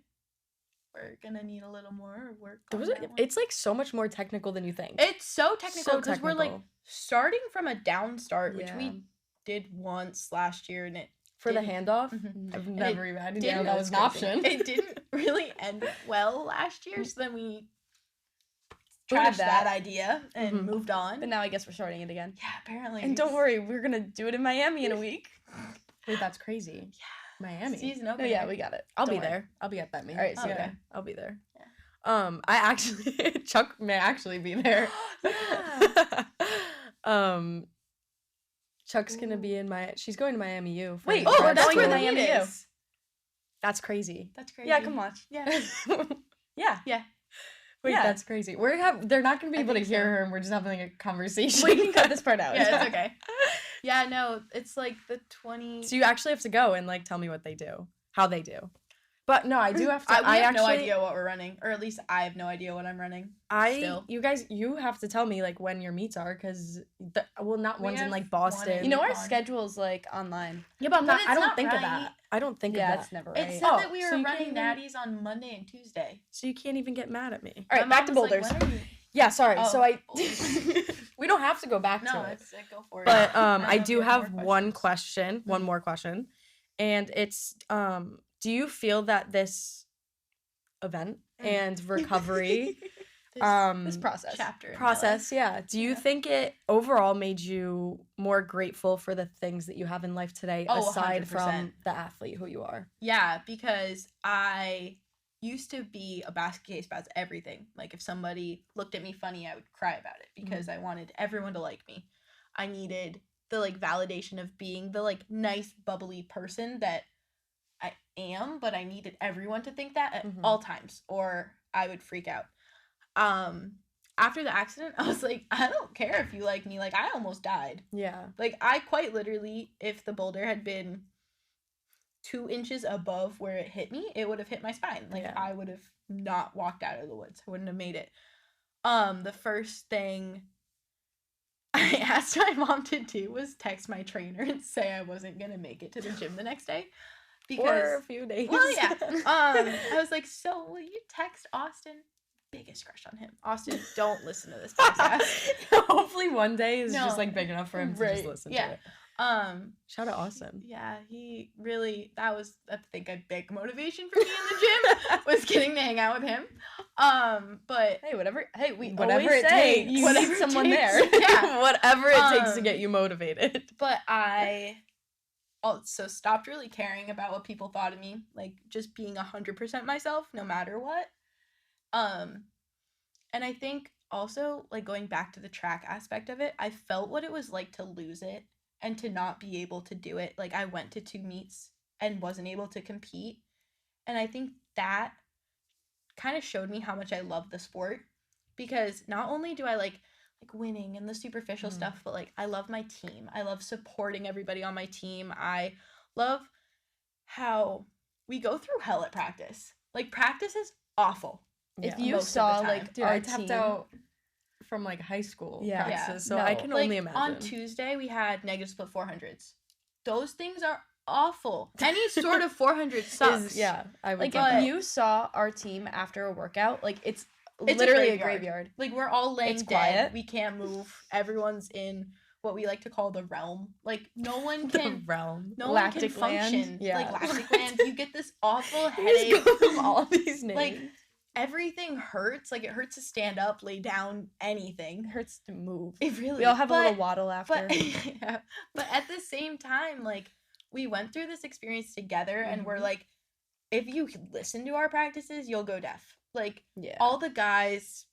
We're gonna need a little more work. On that one. It's like so much more technical than you think. It's so technical So because we're like technical. starting from a down start, which Yeah. we did once last year, and it For the didn't- handoff, Mhm. I've it never even. I didn't know didn't- that was an That's crazy. option. it didn't really end well last year, so then we Booted trashed that. that idea and Mhm. moved on. But now I guess we're starting it again. Yeah, apparently. And don't worry, we're gonna do it in Miami in a week. Wait, that's crazy. Yeah. Miami. Season No, opener. yeah, we got it. I'll Don't be worry. there. I'll be at that meeting. All right, see you okay. there. I'll be there. Yeah. I actually Chuck may actually be there. Yeah. Chuck's gonna be in she's going to Miami U. for Wait, her oh, grad that's that's where where the school. the Miami meet U. is. That's crazy. That's crazy. Yeah, come watch. Yeah. Yeah. Wait, Yeah. that's crazy. They're not gonna be I able to think hear so. her, and we're just having a conversation. We can cut this part out. Yeah, it's okay. Yeah, no, it's like the 20. So you actually have to go and like tell me what they do, how they do. But no, I do have to. we have actually, no idea what we're running, or at least I have no idea what I'm running. Still. You have to tell me like when your meets are, because not We one's in have like one Boston. in- You know our on. schedule's like online. yeah, but I'm But not. it's I don't not think of right. that. I don't think Yeah, of it's that. never It right. said Oh, that we so were you can't running even- natties on Monday and Tuesday. So you can't even get mad at me. All right, My back to mom was Boulders. Like, when are you? Yeah, sorry. Oh, So I Boulders. we don't have to go back No, to it. it's go for it. But I I know do you have more one questions. question, one more question. And it's do you feel that this event and recovery This process. chapter in my process, yeah. Do you Yeah. think it overall made you more grateful for the things that you have in life today Oh, aside from 100%. the athlete who you are? Yeah, because I used to be a basket case about everything. Like if somebody looked at me funny, I would cry about it because I wanted everyone to like me. I needed the like validation of being the like nice, bubbly person that I am, but I needed everyone to think that at Mhm. all times or I would freak out. After the accident, I was like, I don't care if you like me. Like I almost died. Yeah. Like I quite literally, if the boulder had been 2 inches above where it hit me, it would have hit my spine. Like, Yeah. I would have not walked out of the woods. I wouldn't have made it. The first thing I asked my mom to do was text my trainer and say I wasn't gonna make it to the gym the next day. For a few days. Well, yeah. I was like, so will you text Austin? Biggest crush on him. Austin, don't listen to this podcast. Hopefully one day is No. just like big enough for him to just listen Yeah. to it. Shout out Austin. Yeah, he really, that was, I think, a big motivation for me in the gym, was getting to hang out with him. But Hey, whatever we Whatever always it say, takes. you Whatever need it someone takes. there. Yeah. Whatever it takes to Um, get you motivated. But I also stopped really caring about what people thought of me, like just being 100% myself, no matter what. And I think also, like, going back to the track aspect of it, I felt what it was like to lose it and to not be able to do it. Like, I went to 2 meets and wasn't able to compete. And I think that kind of showed me how much I love the sport, because not only do I like winning and the superficial stuff, but like I love my team. I love supporting everybody on my team. I love how we go through hell at practice. Like, practice is awful. If Yeah. you most of the saw time. like Dude, our I tapped team, out from like high school Yeah. practices, Yeah. so I No. can Like, only imagine. on Tuesday we had negative split 400s. Those things are awful. Any sort of 400 sucks. I would like get if that. you saw our team after a workout, like it's a literally a graveyard. graveyard. Like, we're all laying It's dead. quiet. We can't move. Everyone's in what we like to call the realm. Like, no one The can realm. no one can Lactic land. function. Yeah. Like, lactic land, you get this awful You just headache. go through all these names. Like, everything hurts. Like, it hurts to stand up, lay down, It anything. hurts to move. It really. We all have a little but- waddle after. But yeah, but at the same time, like, we went through this experience together, and we're Mhm. like, if you listen to our practices, you'll go deaf. Like, Yeah. all the guys,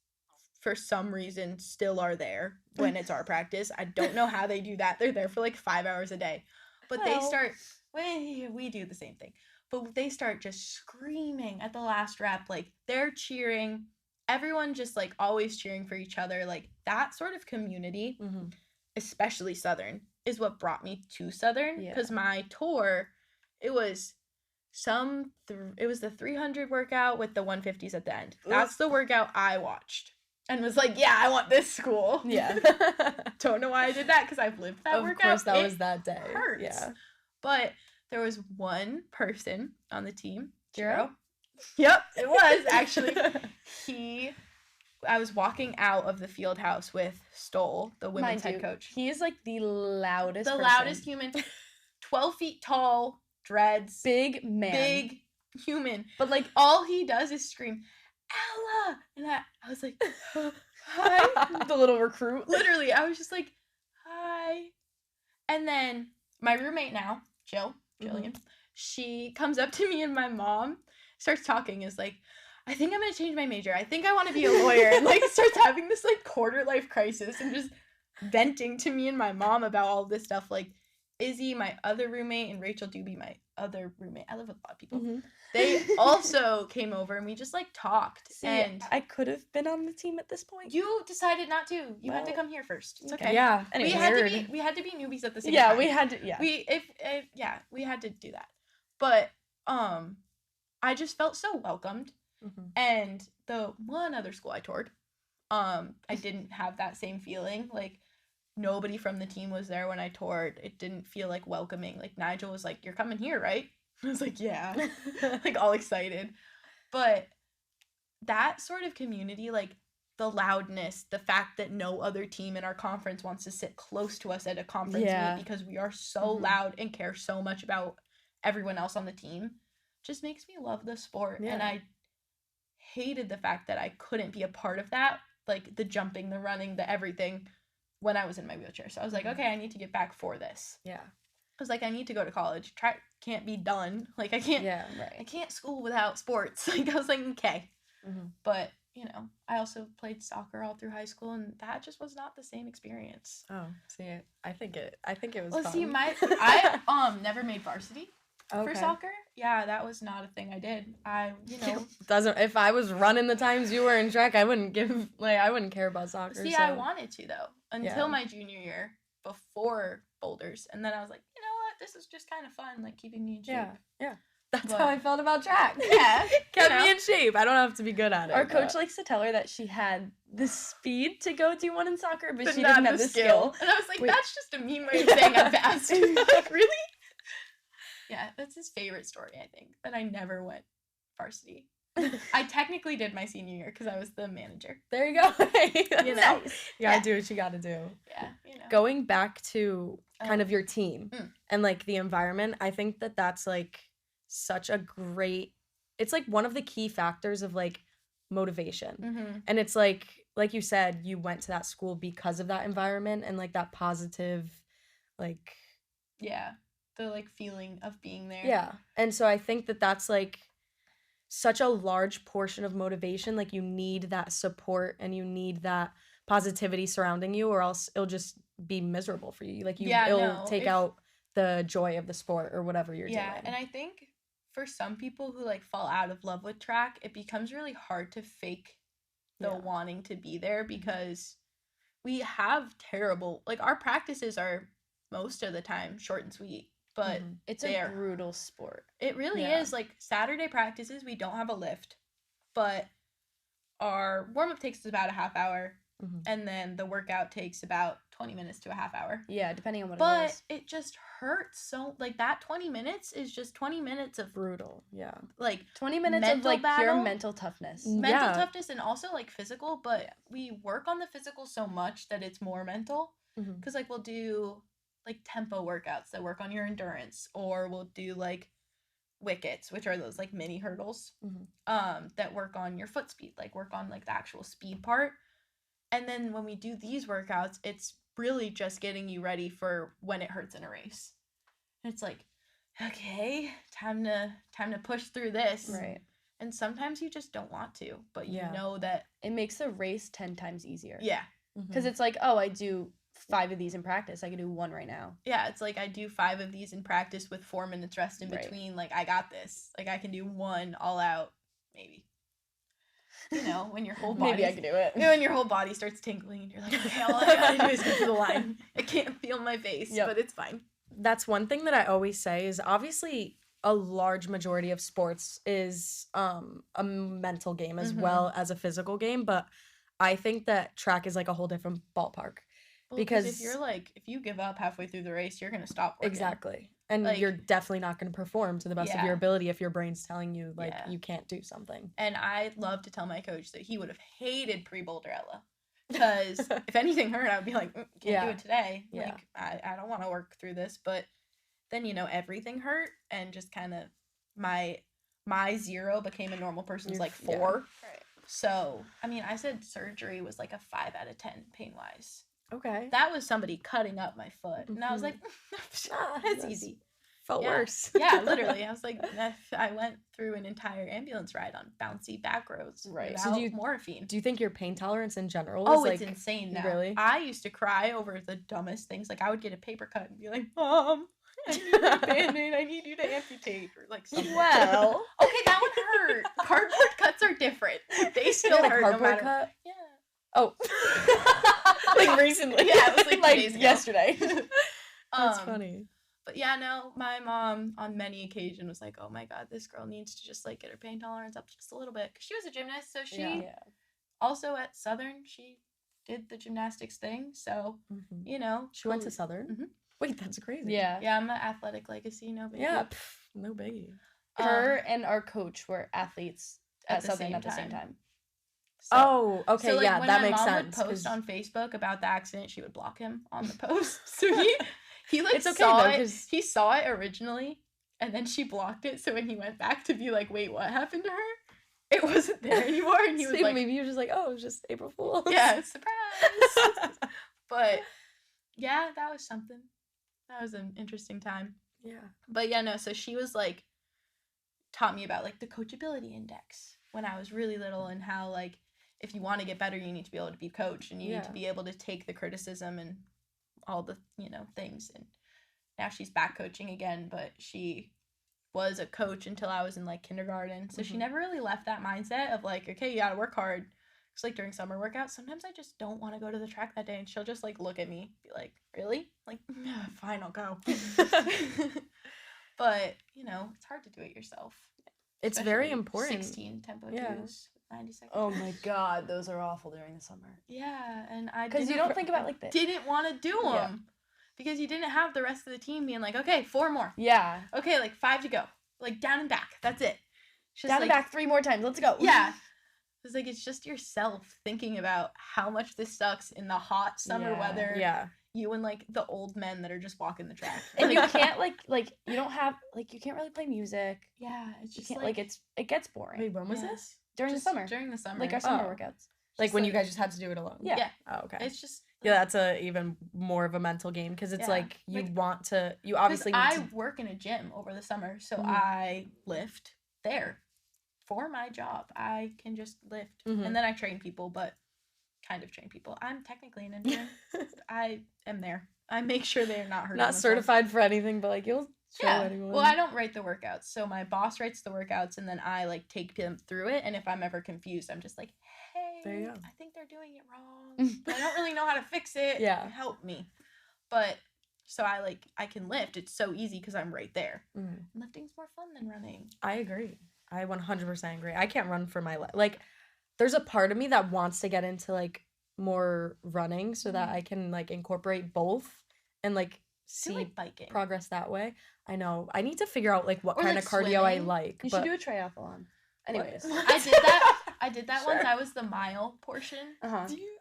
for some reason, still are there when it's our practice. I don't know how they do that. They're there for like 5 hours a day, but they Well. start. We do the same thing, but they start just screaming at the last rep. Like, they're cheering. Everyone just like always cheering for each other. Like, that sort of community, Mhm. especially Southern, is what brought me to Southern, Yeah. because my tour, it was it was the 300 workout with the 150s at the end. That's the workout I watched and was like, yeah, I want this school. Yeah. Don't know why I did that, because I've lived that Of workout. course, that It was that day. hurts. Yeah. But there was one person on the team, Jiro? Yep, it was actually. I was walking out of the field house with Stoll, the women's Mind head you, coach. he is like the loudest. The person. loudest human, 12 feet tall, dreads, Big man. big human. But like All he does is scream, Ella! And I was like, hi. the little recruit. Literally, I was just like, hi. And then my roommate now, Jillian, she comes up to me and my mom, starts talking, is like, I think I'm gonna change my major. I think I want to be a lawyer. And like starts having this like quarter life crisis and just venting to me and my mom about all this stuff. Like, Izzy, my other roommate, and Rachel Doobie, my other roommate. I live with a lot of people. Mhm. They also came over and we just like talked. See, and I could have been on the team at this point. you decided not to. You had to Well, come here first. It's okay. okay. Yeah. Anyway, We had to be newbies at the same yeah, time. we had to. Yeah. We we had to do that. But I just felt so welcomed. Mhm. And the one other school I toured, I didn't have that same feeling. Like, nobody from the team was there when I toured. It didn't feel like welcoming. Like, Nigel was like, "You're coming here, right?" I was like, "Yeah." Like, all excited. But that sort of community, like the loudness, the fact that no other team in our conference wants to sit close to us at a conference Yeah. meet because we are so Mhm. loud and care so much about everyone else on the team, just makes me love the sport. And Yeah. I hated the fact that I couldn't be a part of that, like the jumping, the running, the everything, when I was in my wheelchair. So I was like, Mhm. okay, I need to get back for this. Yeah. I was like, I need to go to college. Track can't be done. Like, I can't Yeah. I can't school without sports. Like, I was like, okay. Mhm. But, you know, I also played soccer all through high school, and that just was not the same experience. Oh, see, I think it was Well, fun. see, I never made varsity for Okay. soccer. Yeah, that was not a thing I did. I, you know, Doesn't if I was running the times you were in track, I wouldn't care about soccer. see, so. I wanted to though until Yeah. my junior year before Boulders, and then I was like, you know what? this is just kind of fun, like keeping me in shape. Yeah. That's But- how I felt about track. Yeah, Kept you know. me in shape. I don't have to be good at it. Our coach but- likes to tell her that she had the speed to go do one in soccer, but she not didn't have the skill. And I was like, Wait. that's just a mean way of saying I'm fast. Like, really? Yeah, that's his favorite story, I think, that I never went varsity. I technically did my senior year because I was the manager. There you go. You know? You gotta do what you gotta do. Yeah, you know. Going back to kind of your team Mm. and like the environment, I think that that's like such a great, it's like one of the key factors of like motivation. Mm-hmm. And it's like you said, you went to that school because of that environment and like that positive, like, Yeah, the like feeling of being there. yeah. And so I think that that's like such a large portion of motivation. Like you need that support and you need that positivity surrounding you, or else it'll just be miserable for you. Like it'll take out the joy of the sport or whatever you're doing. Yeah, and I think for some people who like fall out of love with track, it becomes really hard to fake the Yeah. wanting to be there because we have terrible, like our practices are most of the time short and sweet, but Mhm. It's They a are. brutal sport. it really Yeah. is. Like Saturday practices, we don't have a lift, but our warm up takes about a half hour, Mhm. and then the workout takes about 20 minutes to a half hour. Yeah, depending on what it But is. it just hurts so, like that 20 minutes is just 20 minutes of Brutal. Yeah. like 20 minutes of mental like pure battle. mental toughness. Mm. mental Yeah. toughness and also like physical, but we work on the physical so much that it's more mental. Mhm. Because like we'll do like tempo workouts that work on your endurance, or we'll do like wickets, which are those like mini hurdles Mhm. that work on your foot speed, like work on like the actual speed part. And then when we do these workouts, it's really just getting you ready for when it hurts in a race. And it's like, okay, time to push through this. Right. And sometimes you just don't want to, but you Yeah. know that, It makes the race 10 times easier. yeah. Because it's like, oh, I do 5 of these in practice. I can do 1 right now. Yeah, it's like I do 5 of these in practice with 4 minutes rest in Right. between. Like, I got this. Like, I can do 1 all out, maybe. You know, when your whole body, Maybe I can do it. when your whole body starts tingling and you're like, okay, all I gotta do is get to the line. I can't feel my face, Yep. but it's fine. That's one thing that I always say is obviously a large majority of sports is a mental game as Mhm. well as a physical game, but I think that track is like a whole different ballpark. Well, Because- if you're like, if you give up halfway through the race, you're gonna stop working. Exactly. And Like- you're definitely not going to perform to the best of Yeah. your ability if your brain's telling you like Yeah. you can't do something. And I love to tell my coach that he would have hated pre-boulder Ella. Because if anything hurt, I would be like, can't Yeah. do it today. Yeah. Like, I don't want to work through this. But then, you know, everything hurt. And just kind of my 0 became a normal person's Your- like yeah. 4. Right. So, I mean, I said surgery was like a 5 out of 10 pain-wise. Okay. That was somebody cutting up my foot. And I was Mhm. like, Ah, that's that's- easy. Felt Yeah. worse. Yeah, literally. I was like, I went through an entire ambulance ride on bouncy back roads Right. So without do you- morphine. Do you think your pain tolerance in general Oh, is it's like insane now. really? I used to cry over the dumbest things. Like I would get a paper cut and be like, Mom, I need a Band-Aid. I need you to amputate or like something. Well, Okay, that would hurt. Cardboard cuts are different. They You still had a hurt no cardboard matter. cut? Yeah. Oh. like recently. Yeah, it was like 2 like days ago. yesterday. That's funny. But yeah, no, my mom on many occasions was like, oh my God, this girl needs to just like get her pain tolerance up just a little bit. 'Cause she was a gymnast, so she Yeah. also at Southern, she did the gymnastics thing. So, Mhm. you know. She went to cool. Southern? Mhm. Wait, that's crazy. Yeah. Yeah, I'm an athletic legacy, no big Yeah. deal. No biggie. Her and our coach were athletes at at the Southern same at the same time. time. So- Oh, okay, so, like, yeah, when that my makes mom sense. would post 'cause- on Facebook about the accident, she would block him on the post. So he like It's okay, saw though, it. 'cause- He saw it originally, and then she blocked it. So when he went back to be like, "Wait, what happened to her?" It wasn't there anymore, and he was See, like, maybe you're just like, oh, it was just April Fool's. "Yeah, surprise!" But yeah, that was something. That was an interesting time. Yeah. But yeah, no. So she was like, taught me about like the coachability index when I was really little, and how like if you want to get better, you need to be able to be coached, and you need Yeah. to be able to take the criticism and all the things. And now she's back coaching again, but she was a coach until I was in like kindergarten, so she Mhm. never really left that mindset of like, okay, you gotta work hard, Because, like, during summer workouts, sometimes I just don't want to go to the track that day, and she'll just, like, look at me, be like, really? Like, yeah, fine, I'll go. But, you know, it's hard to do it yourself. It's very Especially important. 16 tempo Yeah. twos, 90 seconds. Oh my god, those are awful during the summer. Yeah, and I Because you didn't- don't think about like this. didn't want to do them. Yeah. Because you didn't have the rest of the team being like, okay, 4 more. Yeah. Okay, like 5 to go. Like, down and back. That's it. It's just Down and like, back 3 more times. Let's go. Yeah. It's like, it's just yourself thinking about how much this sucks in the hot summer Yeah. weather. Yeah. You and, like, the old men that are just walking the track. And you can't like you don't have like you can't really play music. Yeah, it's You just can't like it gets boring Wait, when was Yeah. this? during the just summer. During the summer. Like our summer Oh. workouts. Like Just when you like- guys just had to do it alone. Yeah. Yeah. Oh, okay. It's just. Yeah, that's a even more of a mental game because it's Yeah. like you Like- want to. You 'cause obviously need I to. work in a gym over the summer, so Mhm. I lift there for my job. I can just lift. Mhm. And then I train people, but kind of train people. I'm technically an intern. I am there. I make sure they're not hurting Not themselves. certified for anything, but like you'll show Yeah. anyone. Well, I don't write the workouts. So my boss writes the workouts and then I like take them through it. And if I'm ever confused, I'm just like, hey, There you go. I think they're doing it wrong. I don't really know how to fix it. Yeah. Help me. But so I can lift. It's so easy because I'm right there. Mhm. Lifting's more fun than running. I agree. I 100% agree. I can't run for my life. Like, there's a part of me that wants to get into like more running so that Mhm. I can like incorporate both and like I see feel like biking. progress that way. I know. I need to figure out like what Or, kind like, of cardio I swimming. like. You but should do a triathlon. Anyways. I did that. I did that once. Sure. I was the mile portion. Uh-huh. Do you-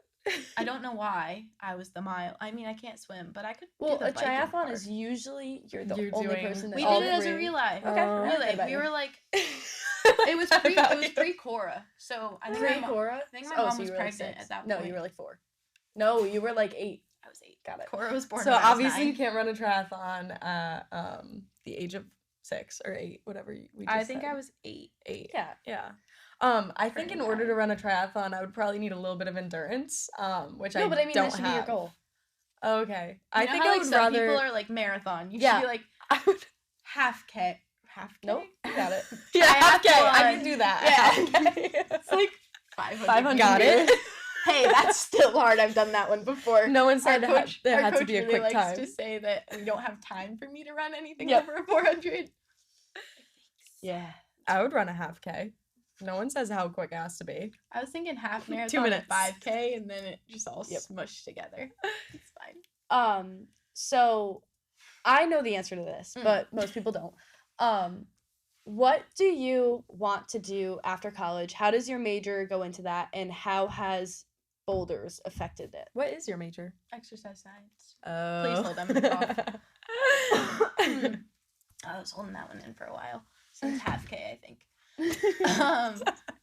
I don't know why I was the mile. I mean, I can't swim, but I could. Well, do the a biking triathlon part. is usually you're the You're only doing person that We all did it as a three. relay. Okay. Oh. Good Relay. about We you. were like, it it was pre Cora. So I think my mom, Cora? I think my mom was you were pregnant like 6. at that No, point. you were like 4. No, you were like 8. I was 8. Got it. Cora was born. So when I was obviously 9. you can't run a triathlon at the age of 6 or 8, whatever we just I think said. I was 8. 8. Yeah. Yeah. I think in Turning order to nine. run a triathlon, I would probably need a little bit of endurance, which No, but I mean don't that should be your have. goal. Okay. You I know think how, I like, would some rather. people are like marathon. You Yeah. should be like I would. half K. Half K. Nope. You got it. Yeah, half K. I Triathlon. can do that. Yeah. Half K. It's like 500. 500 Got it. Hey, that's still hard. I've done that one before. No one Our said coach, there our had to coach be a really quick likes time. to say that we don't have time for me to run anything Yep. over 400. Yeah. I would run a half K. No one says how quick it has to be. I was thinking half marathon 2 minutes. and 5K, and then it just all Yep. smushed together. It's fine. So I know the answer to this, Mm. but most people don't. What do you want to do after college? How does your major go into that, and how has Boulders affected it? What is your major? Exercise science. Oh. Please hold them off. I was holding that one in for a while. Since half K, I think.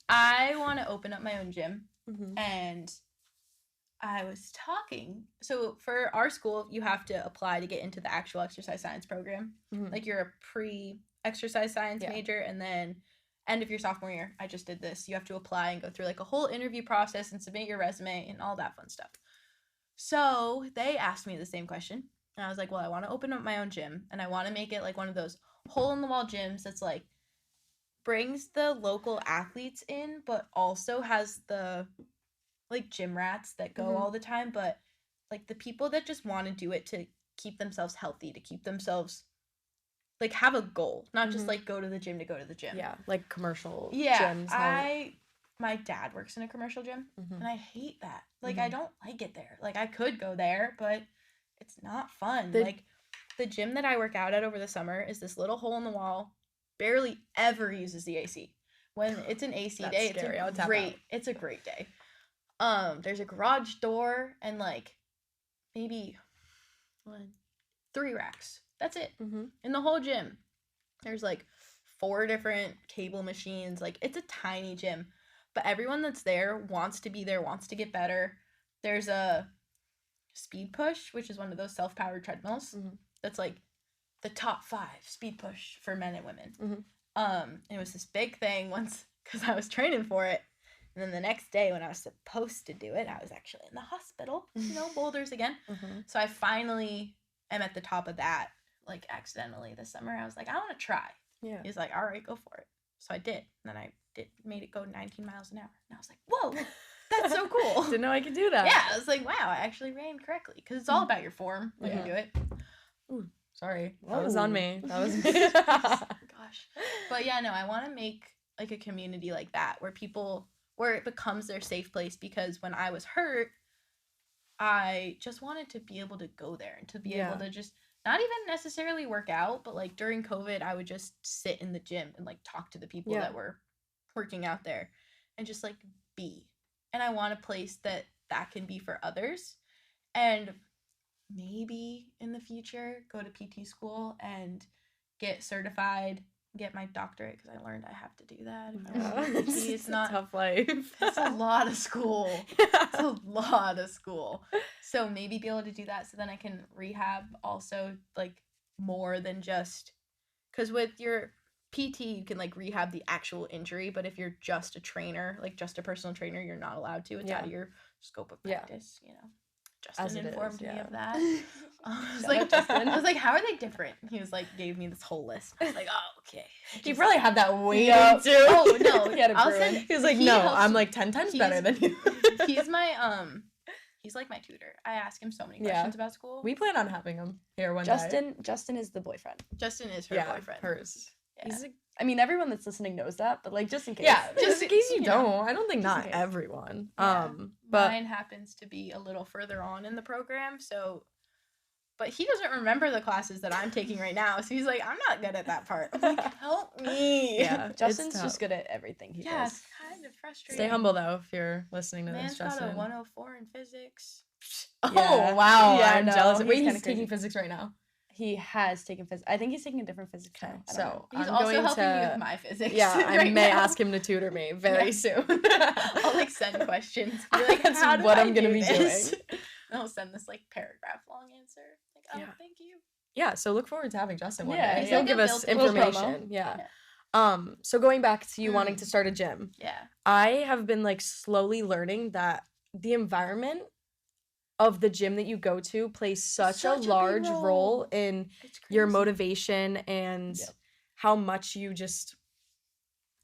I want to open up my own gym, Mhm. and I was talking. So for our school, you have to apply to get into the actual exercise science program. Mhm. Like, you're a pre-exercise science Yeah. major, and then end of your sophomore year, I just did this. You have to apply and go through like a whole interview process and submit your resume and all that fun stuff. So they asked me the same question. And I was like, well, I want to open up my own gym, and I want to make it like one of those hole-in-the-wall gyms that's like brings the local athletes in, but also has the like gym rats that go Mhm. all the time, but like the people that just want to do it to keep themselves healthy, to keep themselves like have a goal, not just Mhm. like go to the gym to go to the gym. Yeah, like commercial Yeah, gyms. how- my dad works in a commercial gym, Mhm. and I hate that. Like, I Mhm. don't like it there. Like, I could go there, but it's not fun. The- Like, the gym that I work out at over the summer is this little hole in the wall, barely ever uses the AC. When it's an AC That's day, scary. I would it's tap a great out. it's a great day. There's a garage door and like maybe 3 racks. That's it. Mhm. In the whole gym. There's like 4 different cable machines. Like, it's a tiny gym, but everyone that's there wants to be there, wants to get better. There's a speed push, which is one of those self-powered treadmills. Mhm. That's like the top 5 speed push for men and women. Mhm. And it was this big thing once because I was training for it. And then the next day when I was supposed to do it, I was actually in the hospital. Boulders again. Mhm. So I finally am at the top of that, like, accidentally this summer. I was like, I want to try. Yeah. He was like, all right, go for it. So I did. And then I made it go 19 miles an hour. And I was like, whoa, That's so cool. Didn't know I could do that. Yeah, I was like, wow, I actually ran correctly because it's all about your form when you do it. Ooh, sorry, that was on me. That was me. Gosh, but yeah, no, I want to make like a community like that where it becomes their safe place, because when I was hurt, I just wanted to be able to go there and to be able to just not even necessarily work out, but like during COVID, I would just sit in the gym and like talk to the people that were working out there and just like be. And I want a place that can be for others, and maybe in the future go to PT school and get certified, get my doctorate, because I learned I have to do that. If I want to be PT. It's not a tough life. It's a lot of school. It's a lot of school. So maybe be able to do that so then I can rehab also, like, more than just, because with your PT you can like rehab the actual injury, but if you're just a trainer, like just a personal trainer, you're not allowed to. It's out of your scope of practice, you know. Justin informed me of that. I was like, how are they different? He was like, gave me this whole list. I was like, oh, okay. You probably had that waiting too. Oh no, he was like, no, I'm like 10 times better than you. He's my he's like my tutor. I ask him so many questions about school. We plan on having him here one day. Justin is the boyfriend. Justin is her boyfriend. Hers. Yeah. I mean, everyone that's listening knows that, but like just in case. Yeah, just in case you don't. I don't think not everyone. Yeah. But mine happens to be a little further on in the program, so. But he doesn't remember the classes that I'm taking right now, so he's like, I'm not good at that part. I'm like, help me. Yeah, Justin's just good at everything he does. Yeah, it's kind of frustrating. Stay humble though if you're listening to Man's this, Justin. got a 104 in physics. Oh wow, Yeah, I'm jealous. Wait, he's taking taking physics right now. He has taken physics. I think he's taking a different physics now. So he's I'm also going helping me to with my physics. Yeah, I right may now. ask him to tutor me very soon. I'll like send questions. Be like, That's how do what I I'm gonna do be this? doing. And I'll send this like paragraph long answer. Like, oh, thank you. Yeah, so look forward to having Justin one Yeah, day. he's He'll like give a us built-in information. Yeah. So going back to you wanting to start a gym. Yeah. I have been like slowly learning that the environment of the gym that you go to plays such a big large role in your crazy. motivation and how much you just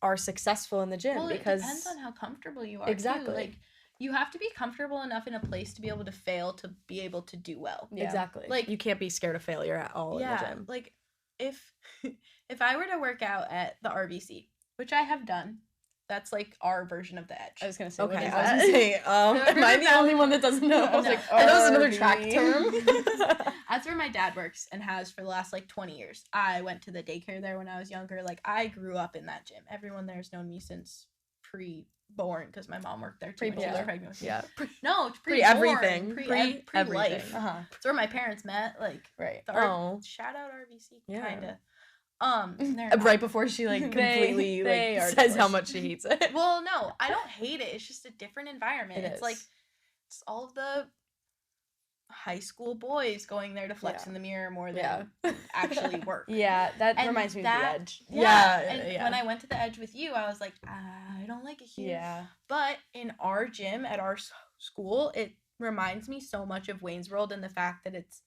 are successful in the gym. Well, because it depends on how comfortable you are. Exactly. Too. Like, you have to be comfortable enough in a place to be able to fail, to be able to do well. Yeah. Exactly. Like, you can't be scared of failure at all in the gym. Like if I were to work out at the RBC, which I have done, that's like our version of the Edge. I was gonna say. Okay, What is I was that? gonna say, am I the only one that doesn't know? I was No. like, I know it's another RV. track term. That's where my dad works and has for the last like 20 years. I went to the daycare there when I was younger. Like, I grew up in that gym. Everyone there has known me since pre-born, because my mom worked there too. When she was pregnant with me. Yeah. No, it's Pre-everything. Pre-life. Pre-everything. It's where my parents met. Like, Right. shout out RBC. Yeah. Kinda. Right before she like completely they like are says how divorced. much she hates it. Well, no, I don't hate it. It's just a different environment. It's like, it's all of the high school boys going there to flex in the mirror more than actually work. Yeah, that And reminds me of the Edge. And when I went to the Edge with you, I was like, I don't like it here. Yeah. But in our gym at our school, it reminds me so much of Wayne's World, and the fact that it's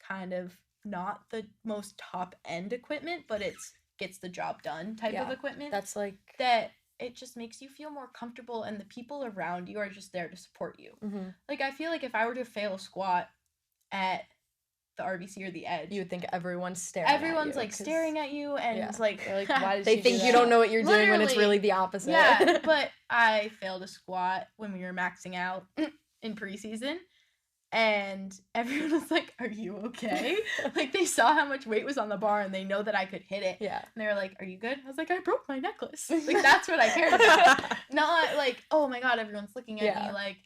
kind of not the most top end equipment, but it's gets the job done type of equipment. That's like that it just makes you feel more comfortable, and the people around you are just there to support you. mm-hmm. Like, I feel like if I were to fail a squat at the RBC or the Edge, you would think everyone's staring. everyone's like staring at you, and like, They're like, why did they she think do you that? don't know what you're doing when it's Literally. really the opposite. yeah. But I failed a squat when we were maxing out in preseason. And everyone was like, are you okay? Like, they saw how much weight was on the bar, and they know that I could hit it. Yeah. And they were like, are you good? I was like, I broke my necklace. Like, that's what I cared about. Not like, oh my God, everyone's looking at me like,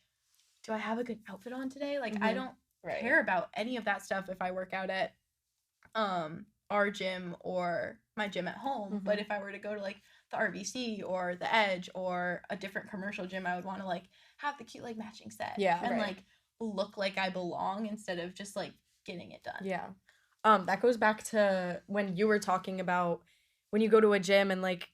do I have a good outfit on today? Like, I don't care about any of that stuff if I work out at our gym or my gym at home. But if I were to go to like the RBC or the Edge or a different commercial gym, I would want to like have the cute like matching set. Yeah. And like look like I belong instead of just like getting it done. Yeah. That goes back to when you were talking about when you go to a gym and like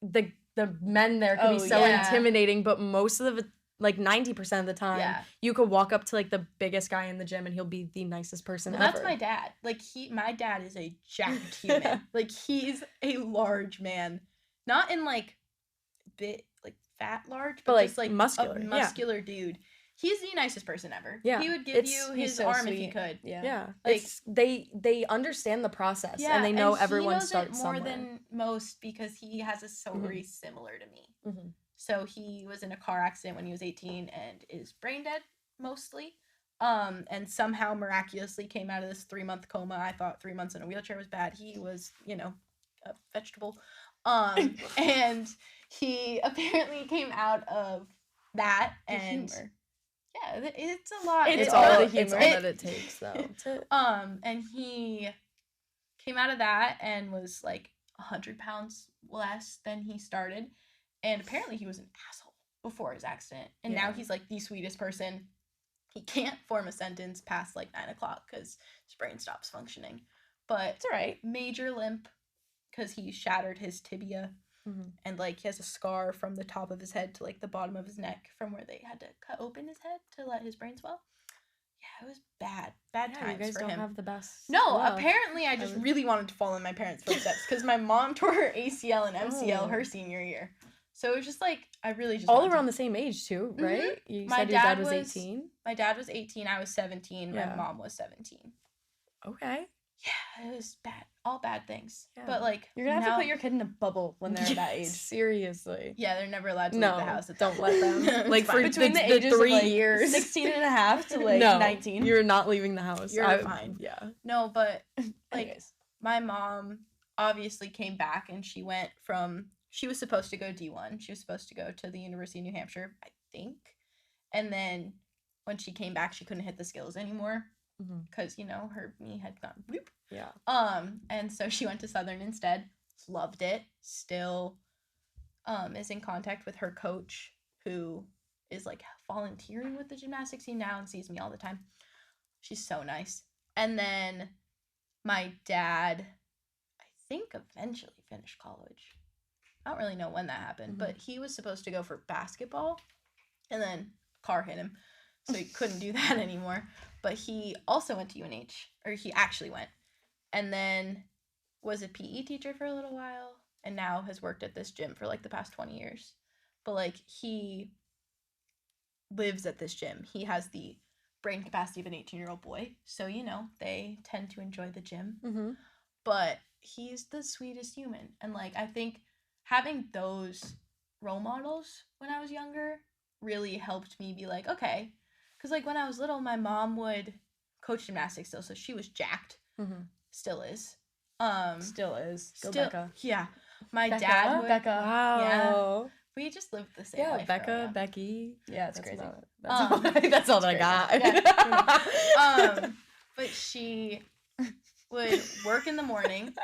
the men there can be so intimidating, but most of the like 90% of the time you could walk up to like the biggest guy in the gym and he'll be the nicest person ever. That's my dad. Like my dad is a jacked human. Like, he's a large man. Not in like bit like fat large, But, but like, just like muscular, a yeah. muscular dude. He's the nicest person ever. Yeah, He would give it's- you he's his so arm if he sweet. could. Yeah, Like- they understand the process, Yeah, and they know he everyone knows starts it more somewhere. than most because he has a story similar to me. Mm-hmm. So he was in a car accident when he was 18 and is brain dead mostly. And somehow miraculously came out of this 3-month coma. I thought 3 months in a wheelchair was bad. He was, a vegetable. And he apparently came out of that and yeah, it's a lot. It's all all the it's humor. all that it takes, though. And he came out of that and was like 100 pounds less than he started. And apparently he was an asshole before his accident. And now Yeah. he's like the sweetest person. He can't form a sentence past like 9 o'clock because his brain stops functioning. But It's all right. major limp because he shattered his tibia. Mm-hmm. And like he has a scar from the top of his head to like the bottom of his neck from where they had to cut open his head to let his brain swell. Yeah, it was bad Yeah, times you guys for don't him. have the best. No, luck. apparently I just really wanted to follow in my parents' footsteps because my mom tore her ACL and MCL Oh. her senior year. So it was just like, I really just all wanted around the same age too, Mhm. right? You My said your dad dad was was- 18. My dad was 18, I was 17, Yeah. my mom was 17. Okay. Yeah, it was bad. All bad things. Yeah. But like, You're gonna have now- to put your kid in a bubble when they're that age. Seriously. Yeah, they're never allowed to No, leave the house. At don't that let point. them. It's Like, for fine. Between the the ages 3 of like years. 16 and a half to like no, 19. you're not leaving the house. You're fine. Yeah. No, but like, Anyways. my mom obviously came back and she went from, she was supposed to go D1. She was supposed to go to the University of New Hampshire, I think. And then when she came back, she couldn't hit the skills anymore Mhm. because, her knee had gone bloop. Yeah. And so she went to Southern instead. Loved it. Still is in contact with her coach who is like volunteering with the gymnastics team now and sees me all the time. She's so nice. And then my dad, I think, eventually finished college. I don't really know when that happened, but he was supposed to go for basketball and then a car hit him. So he couldn't do that anymore. But he also went to UNH, or he actually went. And then was a PE teacher for a little while and now has worked at this gym for like the past 20 years. But like he lives at this gym. He has the brain capacity of an 18-year-old boy. So, they tend to enjoy the gym. Mm-hmm. But he's the sweetest human. And like I think having those role models when I was younger really helped me be like, okay. Because like when I was little, my mom would coach gymnastics still. So she was jacked. Mm-hmm. Still is. Still is. Go Still, Becca. yeah. My Becca? dad would. Becca. Wow. We just lived the same Yeah, life. growing Becca, up. Becky. Yeah, it's That's crazy. about it. That's all, that's all that I got. But she would work in the morning,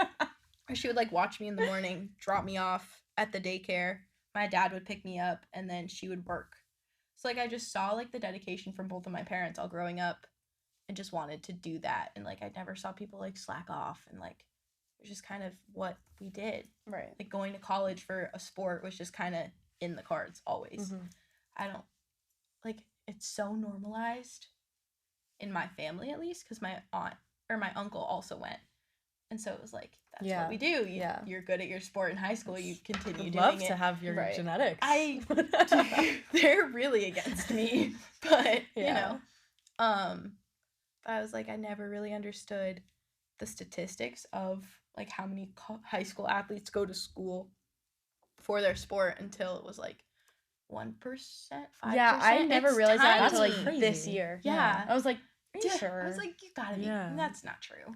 or she would like watch me in the morning, drop me off at the daycare. My dad would pick me up, and then she would work. So like I just saw like the dedication from both of my parents all growing up, and just wanted to do that. And like I never saw people like slack off, and like it was just kind of what we did. Right. Like going to college for a sport was just kind of in the cards always. Mhm. I don't like it's so normalized in my family at least because my aunt or my uncle also went. And so it was like, that's Yeah. what we do. Yeah. You're good at your sport in high school. You continue Would doing love it. to have your Right. genetics. They're really against me, but Yeah. but I was like, I never really understood the statistics of like how many high school athletes go to school for their sport until it was like 1%, 5%. Yeah, I never It's realized that until tiny. like Crazy. this year. Yeah. I was like, are you Yeah, sure? I was like, you gotta be. Yeah. That's not true.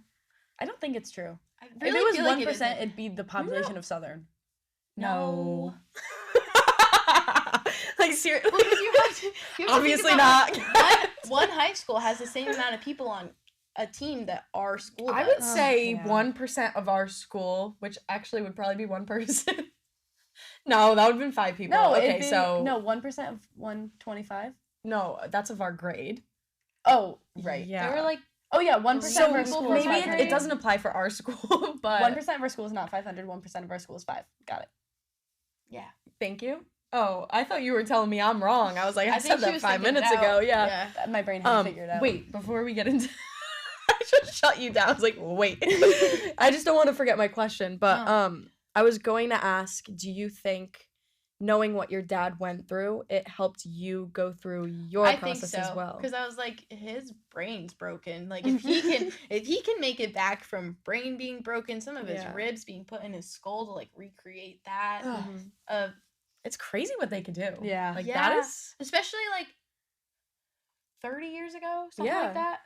I don't think it's true. I If really it was feel like 1%, it isn't. it'd be the population of Southern. No. Like seriously. Well, 'cause you have to think Obviously about, not. like, one high school has the same amount of people on a team that our school does. I would say yeah. 1% of our school, which actually would probably be one person. No, that would have been 5 people. No, okay, it'd be, so no 1% of 125. no, that's of our grade. Oh, right. Yeah. They were like, Oh yeah, 1% So of our school is maybe 500. it doesn't apply for our school, but 1% of our school is not 500. 1% of our school is 5. Got it. yeah. Thank you. Oh, I thought you were telling me I'm wrong. I was like, I, think said she that was 5 thinking it minutes ago. out. Yeah. My brain had figured out. Wait, before we get into I just shut you down. I was like, wait. I just don't want to forget my question, but No. I was going to ask, do you think knowing what your dad went through, it helped you go through your I think process so, as well. because I was like, his brain's broken. Like, if he can make it back from brain being broken, some of his Yeah. ribs being put in his skull to like recreate that. Mhm. It's crazy what they could do. Yeah. Like Yeah. that is Especially like 30 years ago, something Yeah. like that.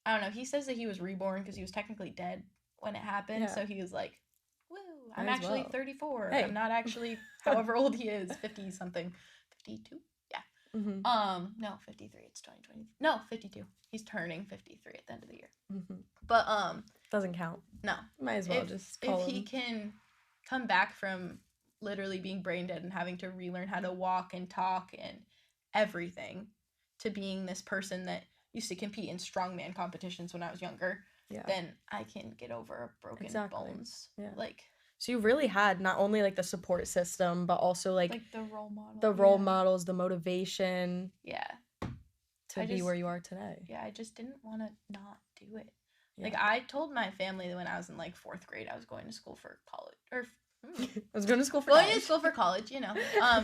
I don't know. He says that he was reborn because he was technically dead when it happened. Yeah. So he was like, woo, I'm Might as actually well. 34. Hey. I'm not actually however old he is, 50 something. 52? Yeah. Mhm. No, 53. It's 2020. No, 52. He's turning 53 at the end of the year. Mhm. But Doesn't count. no. Might as well If just call he him. can come back from literally being brain dead and having to relearn how to walk and talk and everything to being this person that used to compete in strongman competitions when I was younger, Yeah. then I can get over broken Exactly. bones. Yeah. Like So you really had not only like the support system, but also like the role model. the role yeah. models, the motivation Yeah. to I be just- where you are today. Yeah, I just didn't want to not do it. Yeah. Like I told my family that when I was in like 4th grade, I was going to school for college or I was going to school for going college. to school for college, you know.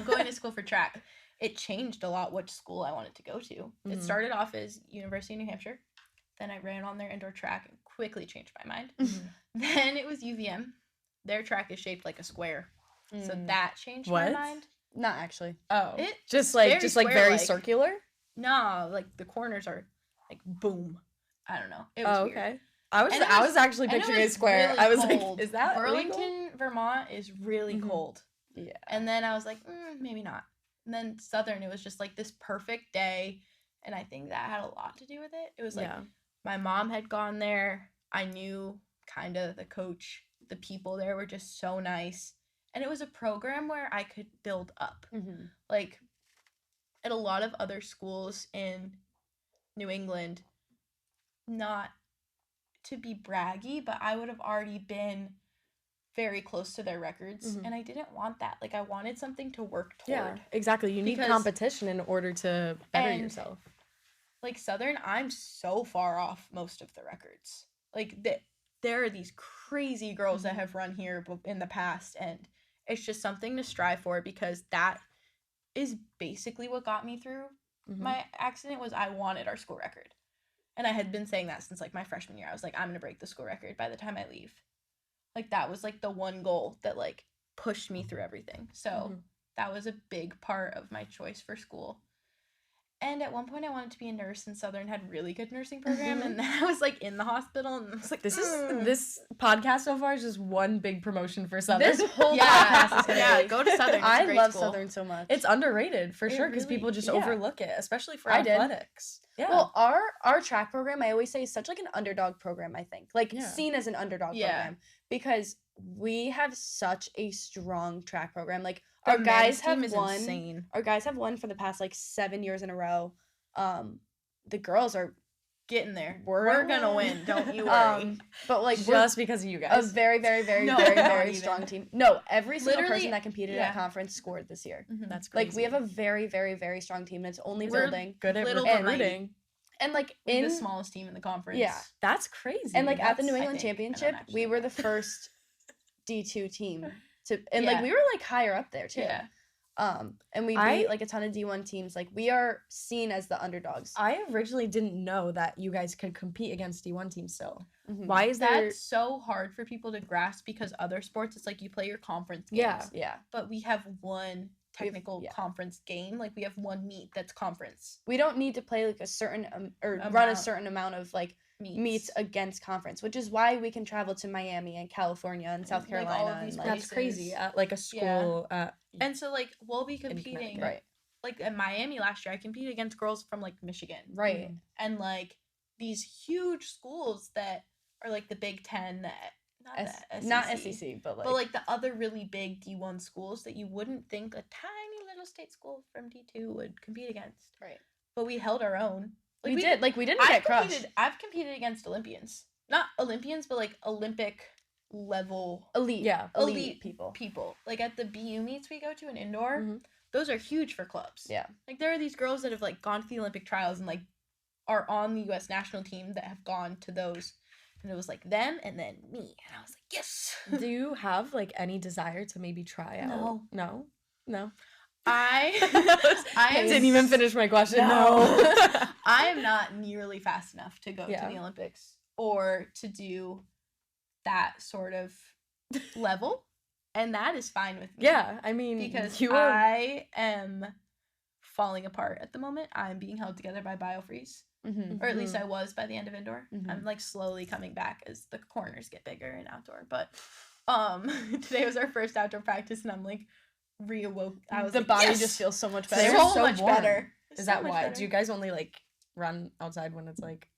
Going to school for track. It changed a lot which school I wanted to go to. It Mhm. started off as University of New Hampshire. Then I ran on their indoor track and quickly changed my mind. Mhm. Then it was UVM. Their track is shaped like a square. So that changed What? my mind. Not actually. Oh, It just very like very square-like. circular. No, like the corners are like boom. I don't know. It was Oh, weird. okay. And it I was- was actually and it picturing a was square. really I was cold. like, is that Burlington, legal? Vermont is really Mhm. cold. Yeah. And then I was like, maybe not. And then Southern, it was just like this perfect day. And I think that had a lot to do with it. It was like Yeah. my mom had gone there. I knew kind of the coach. The people there were just so nice. And it was a program where I could build up. Mm-hmm. Like at a lot of other schools in New England, not to be braggy, but I would have already been very close to their records. Mhm. And I didn't want that. Like I wanted something to work toward. Yeah, exactly. You need Because- competition in order to better and- yourself. Like Southern, I'm so far off most of the records. Like there are these crazy girls that have run here in the past, and it's just something to strive for because that is basically what got me through Mhm. my accident. Was I wanted our school record, and I had been saying that since like my freshman year. I was like, I'm gonna break the school record by the time I leave. Like that was like the one goal that like pushed me through everything. So Mhm. that was a big part of my choice for school. And at one point I wanted to be a nurse, and Southern had really good nursing program, and then I was like in the hospital and I was like, This podcast so far is just one big promotion for Southern. This whole yeah, podcast is gonna yeah, be. go to Southern. It's a I great love school. Southern so much. It's underrated for It sure because really- people just yeah. overlook it, especially for I did. athletics. Yeah. Well, our track program, I always say, is such like an underdog program. I think, like Yeah. seen as an underdog Yeah. program because we have such a strong track program. Like The our guys men's team have is won. insane. Our guys have won for the past like 7 years in a row. The girls are Getting there. We're We're gonna gonna win. Don't you worry. but like just because of you a guys. very, very, very, No, very, not very even. strong team. No, every single Literally, person that competed yeah. at conference scored this year. Mhm. That's crazy. Like we have a very, very, very strong team that's only We're building. good at little but recruiting. And like We're in the smallest team in the conference. Yeah. That's crazy. and like at the New I England think. I don't Championship, we actually were know. the first D2 team to, and Yeah. like we were like higher up there too. Yeah. And we I- beat like a ton of D1 teams. Like we are seen as the underdogs. I originally didn't know that you guys could compete against D1 teams still. Mhm. Why is there? That's so hard for people to grasp because other sports, it's like you play your conference games. Yeah. Yeah, But we have one technical yeah. conference game. Like we have one meet that's conference we don't need to play like a certain or run a Amount. certain amount of like meets. meets against conference, which is why we can travel to Miami and California and South Like, all of Carolina. these and, like, That's crazy. places. At like a school. And so like we'll be competing. Connecticut. right, Like at Miami last year, I competed against girls from like Michigan. right. And like these huge schools that are like the Big Ten, that Not SEC, but like, but like the other really big D1 schools that you wouldn't think a tiny little state school from D2 would compete against. right. But we held our own. Like, we did. Like we didn't get crushed. I've competed against Olympians. Not Olympians, but like Olympic level Elite, Yeah. elite people. people. Like at the BU meets we go to in indoor, Mhm. those are huge for clubs. Yeah. Like there are these girls that have like gone to the Olympic trials and like are on the US national team that have gone to those. And it was like them and then me. And I was like, yes. Do you have like any desire to maybe try out? No. No. No. I didn't even finish my question. No. I am not nearly fast enough to go Yeah. to the Olympics or to do that sort of level, and that is fine with me. Yeah, I mean, Because you are. I am falling apart at the moment. I'm being held together by biofreeze, or at least I was by the end of indoor. I'm like slowly coming back as the corners get bigger in outdoor. But today was our first outdoor practice, and I'm like reawoke. I was The like, body yes! just feels so much They better. were So so much warm. better. Is So that much why? better. Do you guys only like run outside when it's like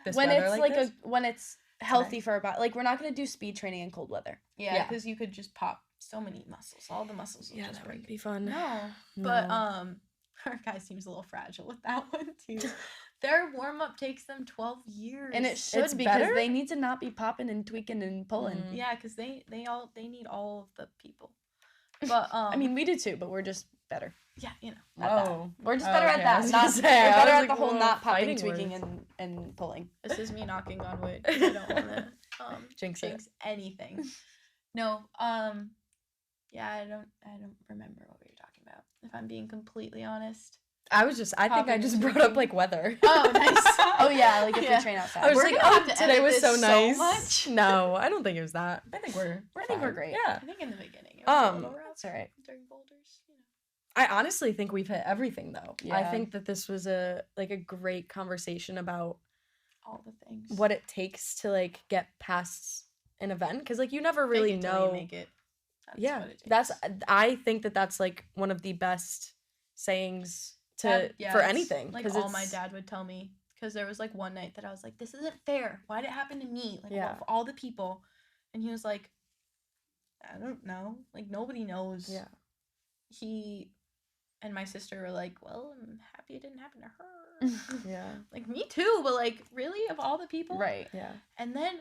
this When weather it's like this? when it's healthy for our body. Like we're not gonna do speed training in cold weather. Yeah, Yeah. because you could just pop so many muscles. All the muscles will Yeah, just that break. would be fun. No, No. but our guy seems a little fragile with that one too. Their warm up takes them 12 years, And it should It's because better? they need to not be popping and tweaking and pulling. Mm. yeah, because they need all of the people. But I mean, we do too, but we're just better. yeah, you know. At that. Whoa. We're just Oh, better okay, at I that. was Not gonna say, we're I better was at like, the whole whoa, not popping, fighting tweaking, words. and pulling. This is me knocking on wood. 'Cause I don't want to Jinx it. anything. No, yeah, I don't remember what we were talking about. If I'm being completely honest. I think I Popping just and brought tweaking. up like weather. Oh, nice. Oh yeah, like if Yeah. we train outside. I was We're like, gonna oh, have to today edit was this so so nice. much. No, I don't think it was that. I think we're we're great. Yeah. I think in the beginning. It was a little rough That's all right. during Boulders. You know. I honestly think we've hit everything though. I Yeah. think that this was a great conversation about All the things. what it takes to like get past an event because like you never Fake really it till know. you make it. That's Yeah, what it that's takes. I think that that's like one of the best sayings to Yeah, for it's anything Like because all my dad would tell me, because there was like one night that I was like, "This isn't fair. Why did it happen to me? Like Yeah. of all the people," and he was like, "I don't know. Like nobody knows." Yeah. He and my sister were like, "Well, I'm happy it didn't happen to her." Yeah. Like me too, but like really of all the people, Right. Yeah. And then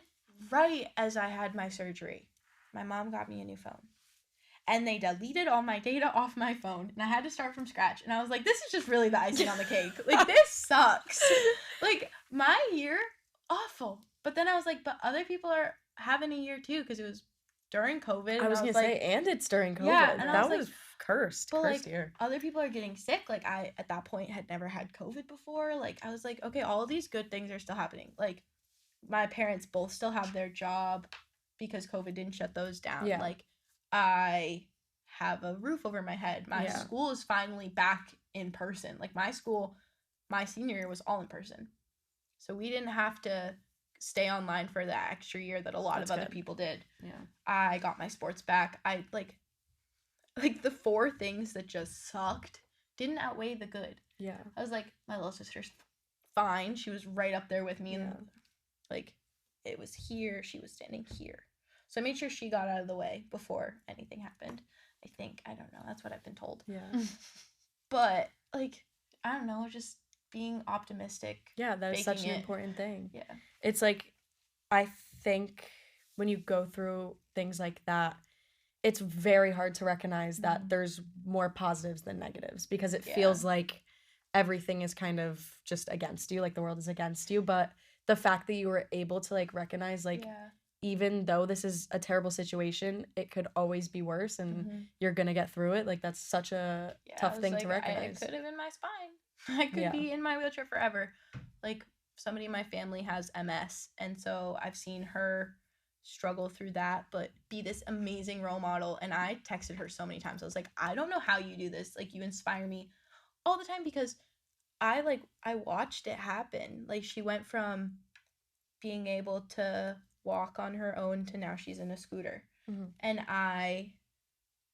right as I had my surgery, my mom got me a new phone. And they deleted all my data off my phone. And I had to start from scratch. And I was like, this is just really the icing on the cake. Like, this sucks. Like, my year, awful. But then I was like, but other people are having a year too. Because it was during COVID. I was gonna say, like, and it's during COVID. Yeah, and I that was was like- cursed. but, Cursed like, year. other people are getting sick. Like, I, at that point, had never had COVID before. Like, I was like, okay, all of these good things are still happening. Like, my parents both still have their job because COVID didn't shut those down. Yeah. Like, I have a roof over my head. My Yeah. school is finally back in person. Like, my school, my senior year was all in person. So we didn't have to stay online for that extra year that a lot That's of other good. people did. Yeah. I got my sports back. I, like the 4 things that just sucked didn't outweigh the good. Yeah. I was like, my little sister's fine. She was right up there with me. Yeah. And, like, it was here. She was standing here. So I made sure she got out of the way before anything happened. I think. I don't know. That's what I've been told. Yeah. But, like, I don't know. Just being optimistic. Yeah, that is such Faking an it. important thing. Yeah. It's like, I think when you go through things like that, it's very hard to recognize that Mhm. there's more positives than negatives because it Yeah. feels like everything is kind of just against you, like the world is against you. But the fact that you were able to like recognize, like, yeah. even though this is a terrible situation, it could always be worse and Mhm. you're gonna get through it. Like, that's such a Yeah, I tough was thing like, to recognize. It could have been my spine. I could Yeah. be in my wheelchair forever. Like, somebody in my family has MS, and so I've seen her struggle through that, but be this amazing role model. And I texted her so many times. I was like, I don't know how you do this. Like, you inspire me all the time because I watched it happen. Like, she went from being able to walk on her own to now she's in a scooter. Mhm. And I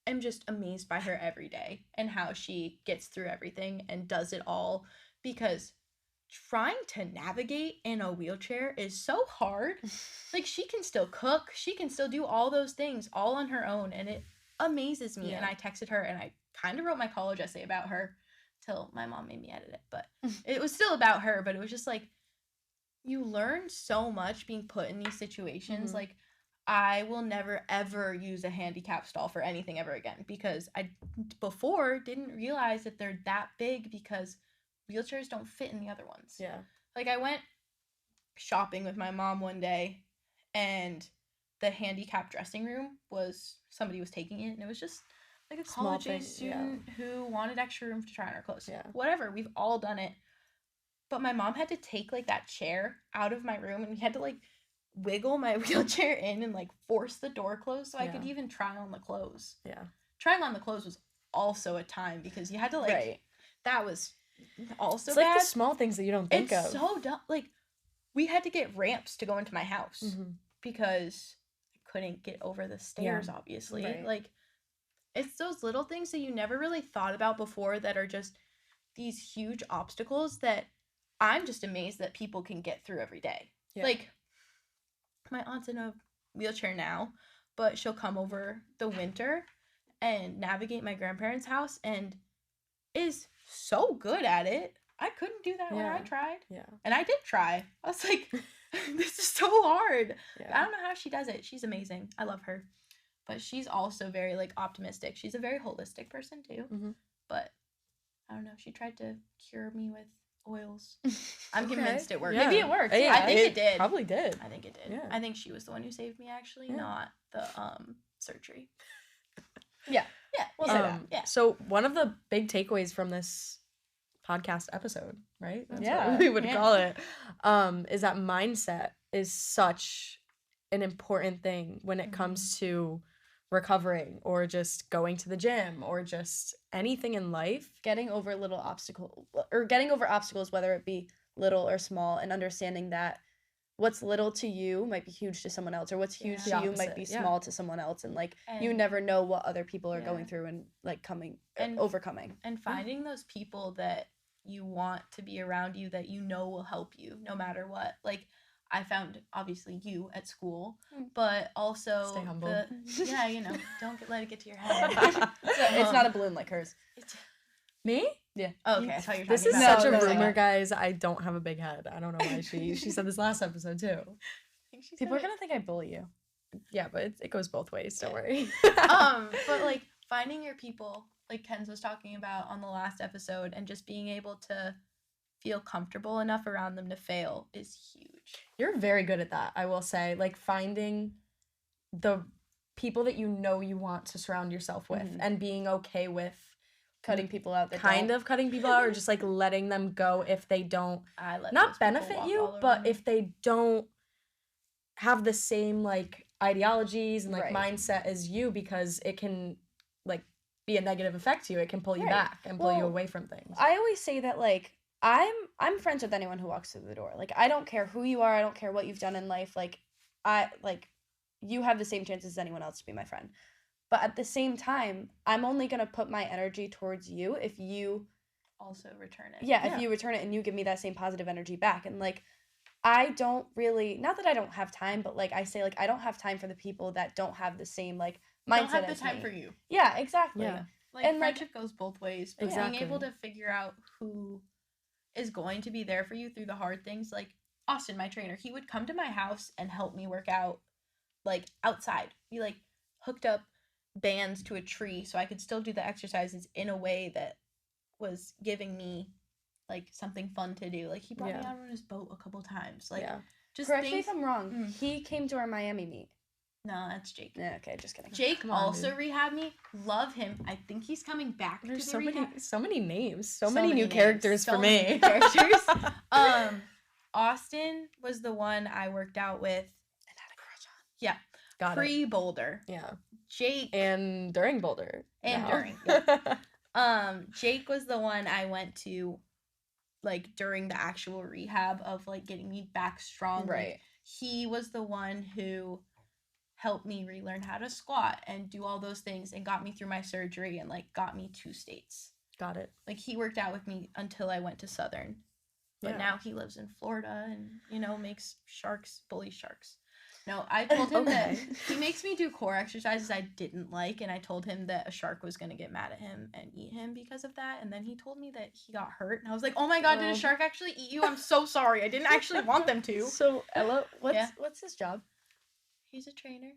am just amazed by her every day and how she gets through everything and does it all, because trying to navigate in a wheelchair is so hard. Like, she can still cook, she can still do all those things all on her own, and it amazes me. And Yeah. I texted her and I kind of wrote my college essay about her till my mom made me edit it, but it was still about her. But it was just like, you learn so much being put in these situations. Mhm. Like, I will never ever use a handicap stall for anything ever again, because I before didn't realize that they're that big, because wheelchairs don't fit in the other ones. Yeah. Like, I went shopping with my mom one day, and the handicap dressing room was, somebody was taking it, and it was just like a Small college age thing, yeah. student who wanted extra room to try on our clothes. Yeah. Whatever, we've all done it. But my mom had to take like that chair out of my room, and we had to like wiggle my wheelchair in and like force the door closed so I could Yeah. even try on the clothes. Yeah. Trying on the clothes was also a time because you had to like Right. that was also It's like bad. the small things that you don't think It's of. so dumb. Like we had to get ramps to go into my house Mhm. because I couldn't get over the stairs, obviously. Right. Like it's those little things that you never really thought about before that are just these huge obstacles that I'm just amazed that people can get through every day. Yeah. Like my aunt's in a wheelchair now, but she'll come over the winter and navigate my grandparents' house and is so good at it. I couldn't do that when I Yeah. tried. Yeah. And I did try. I was like, this is so hard. I Yeah. don't know how she does it. She's amazing. I love her. But she's also very like optimistic. She's a very holistic person too. Mhm. But I don't know. She tried to cure me with oils. I'm Okay. convinced it worked. Yeah. Maybe it worked. Yeah, I think it did. Probably did. I think it did. Yeah. I think she was the one who saved me actually, Yeah. not the surgery. Yeah. Yeah. We'll say that. Yeah. So one of the big takeaways from this podcast episode, right? That's Yeah. what we would Yeah. call it. Is that mindset is such an important thing when it comes to recovering or just going to the gym or just anything in life. Getting over getting over obstacles, whether it be little or small, and understanding that what's little to you might be huge to someone else, or what's huge Yeah. to The you might be opposite, yeah. small to someone else, and like you And- never know what other people are Yeah. going through and like And- overcoming. And finding those people that you want to be around you that you know will help you no matter what. Like I found obviously you at school, but also Stay humble. yeah, you know, let it get to your head. It's not a balloon like hers. Me? Oh, okay, I thought you were This talking is about such a No, no, rumor, no. guys. I don't have a big head. I don't know why she said this last episode too. People are gonna think I bully you. Yeah, but it goes both ways. Don't worry. But like finding your people, like Kenz was talking about on the last episode, and just being able to feel comfortable enough around them to fail is huge. You're very good at that, I will say. Like finding the people that you know you want to surround yourself with Mhm. and being okay with Cutting people out that kind don't. of cutting people out or just like letting them go if they don't I let those not people benefit walk all you, over but me. if they don't have the same like ideologies and like Right. mindset as you, because it can like be a negative effect to you. It can pull you Right. back and pull you Well, away from things. I always say that like I'm friends with anyone who walks through the door. Like I don't care who you are, I don't care what you've done in life. Like you have the same chances as anyone else to be my friend. But at the same time, I'm only gonna put my energy towards you if you also return it. yeah, Yeah. if you return it and you give me that same positive energy back. And like I don't really, not that I don't have time, but like I say like I don't have time for the people that don't have the same like mindset Don't have the as time me. for you. Yeah, exactly. Yeah. Like And, like- friendship goes both ways, but Exactly. being able to figure out who is going to be there for you through the hard things. Like Austin, my trainer, he would come to my house and help me work out like outside. We like hooked up bands to a tree so I could still do the exercises in a way that was giving me like something fun to do. Like he brought me Yeah. out on his boat a couple times. Like yeah. just Correct me things. if I'm wrong. Mm. He came to our Miami meet. No, that's Jake. Yeah, okay, just kidding. Jake Come on, also dude. rehabbed me. Love him. I think he's coming back There's to the so rehab. many names. So, So many new names, characters so for many me. new characters. Austin was the one I worked out with And had a crush on. Got it. pre-Boulder. Yeah. Jake And during Boulder. And now. during, Jake was the one I went to like during the actual rehab of like getting me back strong. Like, Right. he was the one who helped me relearn how to squat and do all those things and got me through my surgery and like got me to states. Got it. Like he worked out with me until I went to Southern. But Yeah. now he lives in Florida and, you know, makes bully sharks. No, I told him that Okay. he makes me do core exercises I didn't like, and I told him that a shark was going to get mad at him and eat him because of that. And then he told me that he got hurt, and I was like, oh my God, did Oh. a shark actually eat you? I'm so sorry. I didn't actually want them to. So Ella, Yeah. what's his job? He's a trainer.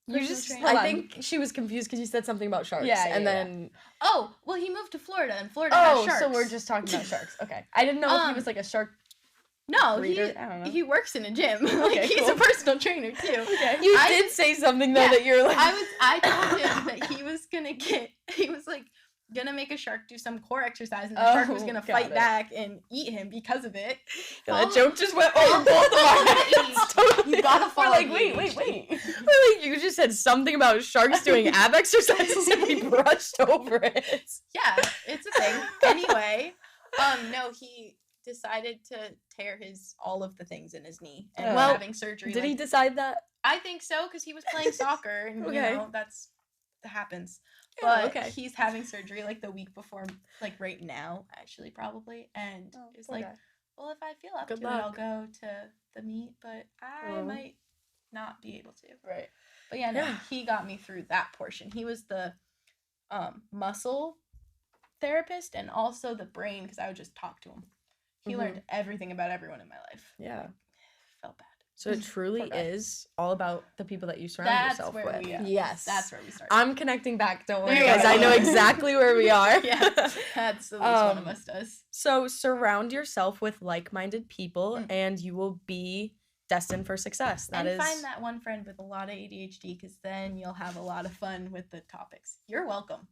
You Personal just, trainer. Hold I on. think she was confused because you said something about sharks. Yeah, yeah, and yeah. then Oh, well, he moved to Florida, and Florida has Oh, sharks. so we're just talking about sharks. Okay. I didn't know if he Um, was like a shark No, breeder. I don't know. he works in a gym. Like, Okay, he's cool. a personal trainer, too. Okay. you I- did say something though Yeah, that you're like I told him that he was was like gonna make a shark do some core exercise, and the shark was gonna fight back and eat him because of it. That joke just went over both of our heads. Totally. You gotta follow. We're like, wait. We're like, you just said something about sharks doing ab exercises and we brushed over it. Yeah, it's a thing. Anyway, no, he decided to tear all of the things in his knee and Well, having surgery. Did he decide that? I think so, because he was playing soccer, and Okay. that happens. Yeah, But okay. he's having surgery like the week before, like right now, actually, probably. And it's like, well, if I feel up Good to it, I'll luck. go to the meet, but I might not be able to. Right. But yeah, no, Yeah. he got me through that portion. He was the muscle therapist and also the brain, because I would just talk to him. He learned everything about everyone in my life. Yeah. Felt bad. So it truly Poor guy. is all about the people that you surround That's yourself where with. we Yes. That's where we started. I'm connecting back, don't worry, There you guys. go. I know exactly where we are. Yeah, that's at least one of us does. So surround yourself with like-minded people Mm. and you will be destined for success. That is. Find that one friend with a lot of ADHD, because then you'll have a lot of fun with the topics. You're welcome.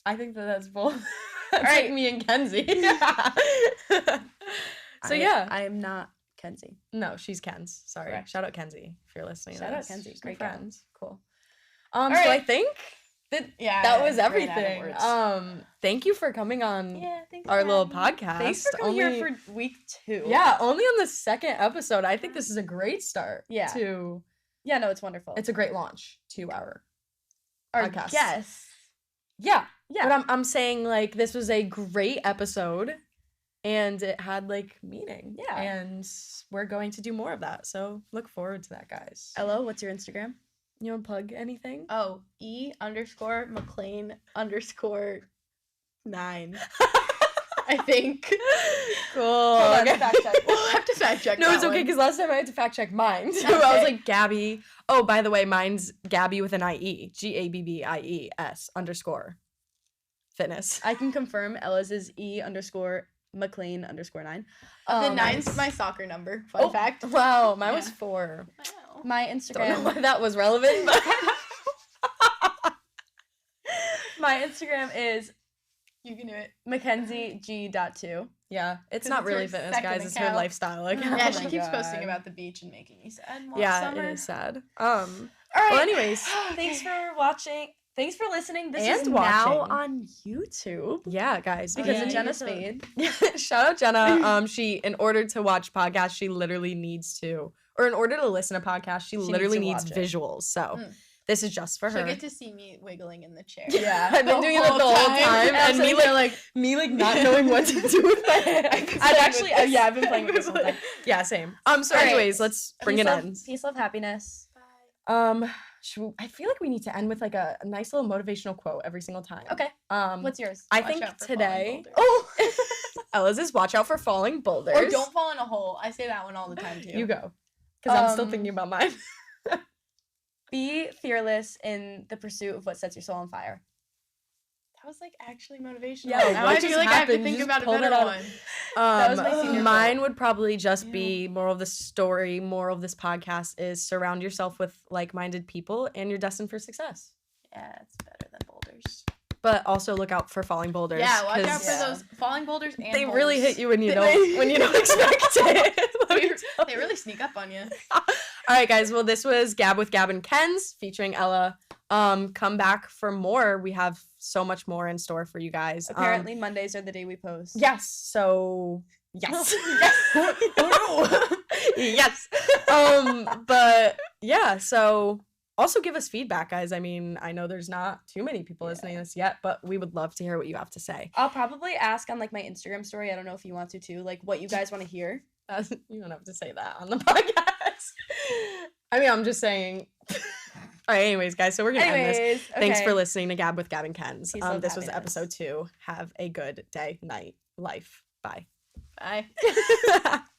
I think that's both. All That's like right. me and Kenzie. So yeah. I am not Kenzie. No, she's Kenz. Sorry. Correct. Shout out Kenzie if you're listening. Shout to out this. Kenzie. She's my Great gal. friend. Cool. All So I right. think that Yeah, that was I ran out of everything. words. Thank you for coming on Yeah, thanks our for little having me. podcast. Thanks for coming here for week 2. Yeah, only on the second episode. I think this is a great start. Yeah. Yeah, no, it's wonderful. It's a great launch to our our podcast. guest. Yeah. Yeah. But I'm saying like this was a great episode and it had like meaning. Yeah. And we're going to do more of that. So look forward to that, guys. Hello, what's your Instagram? You want to plug anything? Oh, E_Maclean_9. I think. Cool. Hold on, Okay. fact check. We'll have to fact check No, that it's okay one. because last time I had to fact check mine. So I was Okay. like Gabby. Oh, by the way, mine's Gabby with an IE. GABBIES_ fitness. I can confirm Ella's is E_Maclean_9. The 9's my soccer number. Fun fact. Wow, mine was Yeah. 4. Wow. My Don't know Instagram. why that was relevant, but My Instagram is You can do it. mackenzie.g.2. yeah, it's 'Cause not it's really her fitness, second guys. It's her account. lifestyle account. Yeah, Oh she my keeps God. posting about the beach and making me sad. More Yeah, summer. it is sad. All right. Well, anyways, Thanks for watching. Thanks for listening. This And is now watching. on YouTube yeah, guys, because yeah, of you Jenna get to- Spade. shout out Jenna. She, in order to watch podcasts, she literally needs to, or in order to listen to podcasts, she needs literally to needs watch it. visuals. So Mm. this is just for She'll her. get to see me wiggling in the chair. Yeah. I've been doing it the whole time, and me like not knowing what to do with my hands. I've actually, yeah, I've been playing with this whole time. Yeah, same. So All right. anyways, let's bring it in. Peace, love, happiness. I feel like we need to end with like a nice little motivational quote every single time. Okay. What's What's yours? I Watch think out for today. falling boulders. Oh, Ella's is watch out for falling boulders. Or don't fall in a hole. I say that one all the time too. You go, because I'm still Um, thinking about mine. Be fearless in the pursuit of what sets your soul on fire. That was like actually motivational. Yeah, now what I feel just like I have to happened? You think just about a pulled it better out. one. That was my senior Mine quote. would probably just Ew. be moral of the story. Moral of this podcast is surround yourself with like-minded people, and you're destined for success. Yeah, it's better than boulders. But also look out for falling boulders. Yeah, watch out 'cause for Yeah. those falling boulders and They really holes. hit you when you They- don't expect it. Let me tell They you. really sneak up on you. All right, guys. Well, this was Gab with Gab and Kenz featuring Ella. Come back for more. We have so much more in store for you guys. Apparently, Mondays are the day we post. Yes. So yes. Oh, yes. But yeah, so also give us feedback, guys. I mean, I know there's not too many people listening to this yet, but we would love to hear what you have to say. I'll probably ask on like my Instagram story. I don't know if you want to too. Like what you guys want to hear. You don't have to say that on the podcast. I mean, I'm just saying. All right, anyways, guys, so we're gonna end this. Anyways, Thanks for okay. listening to Gab with Gab and Kenz. Peace, love, This was happiness. episode 2. Have a good day, night, life. Bye. Bye.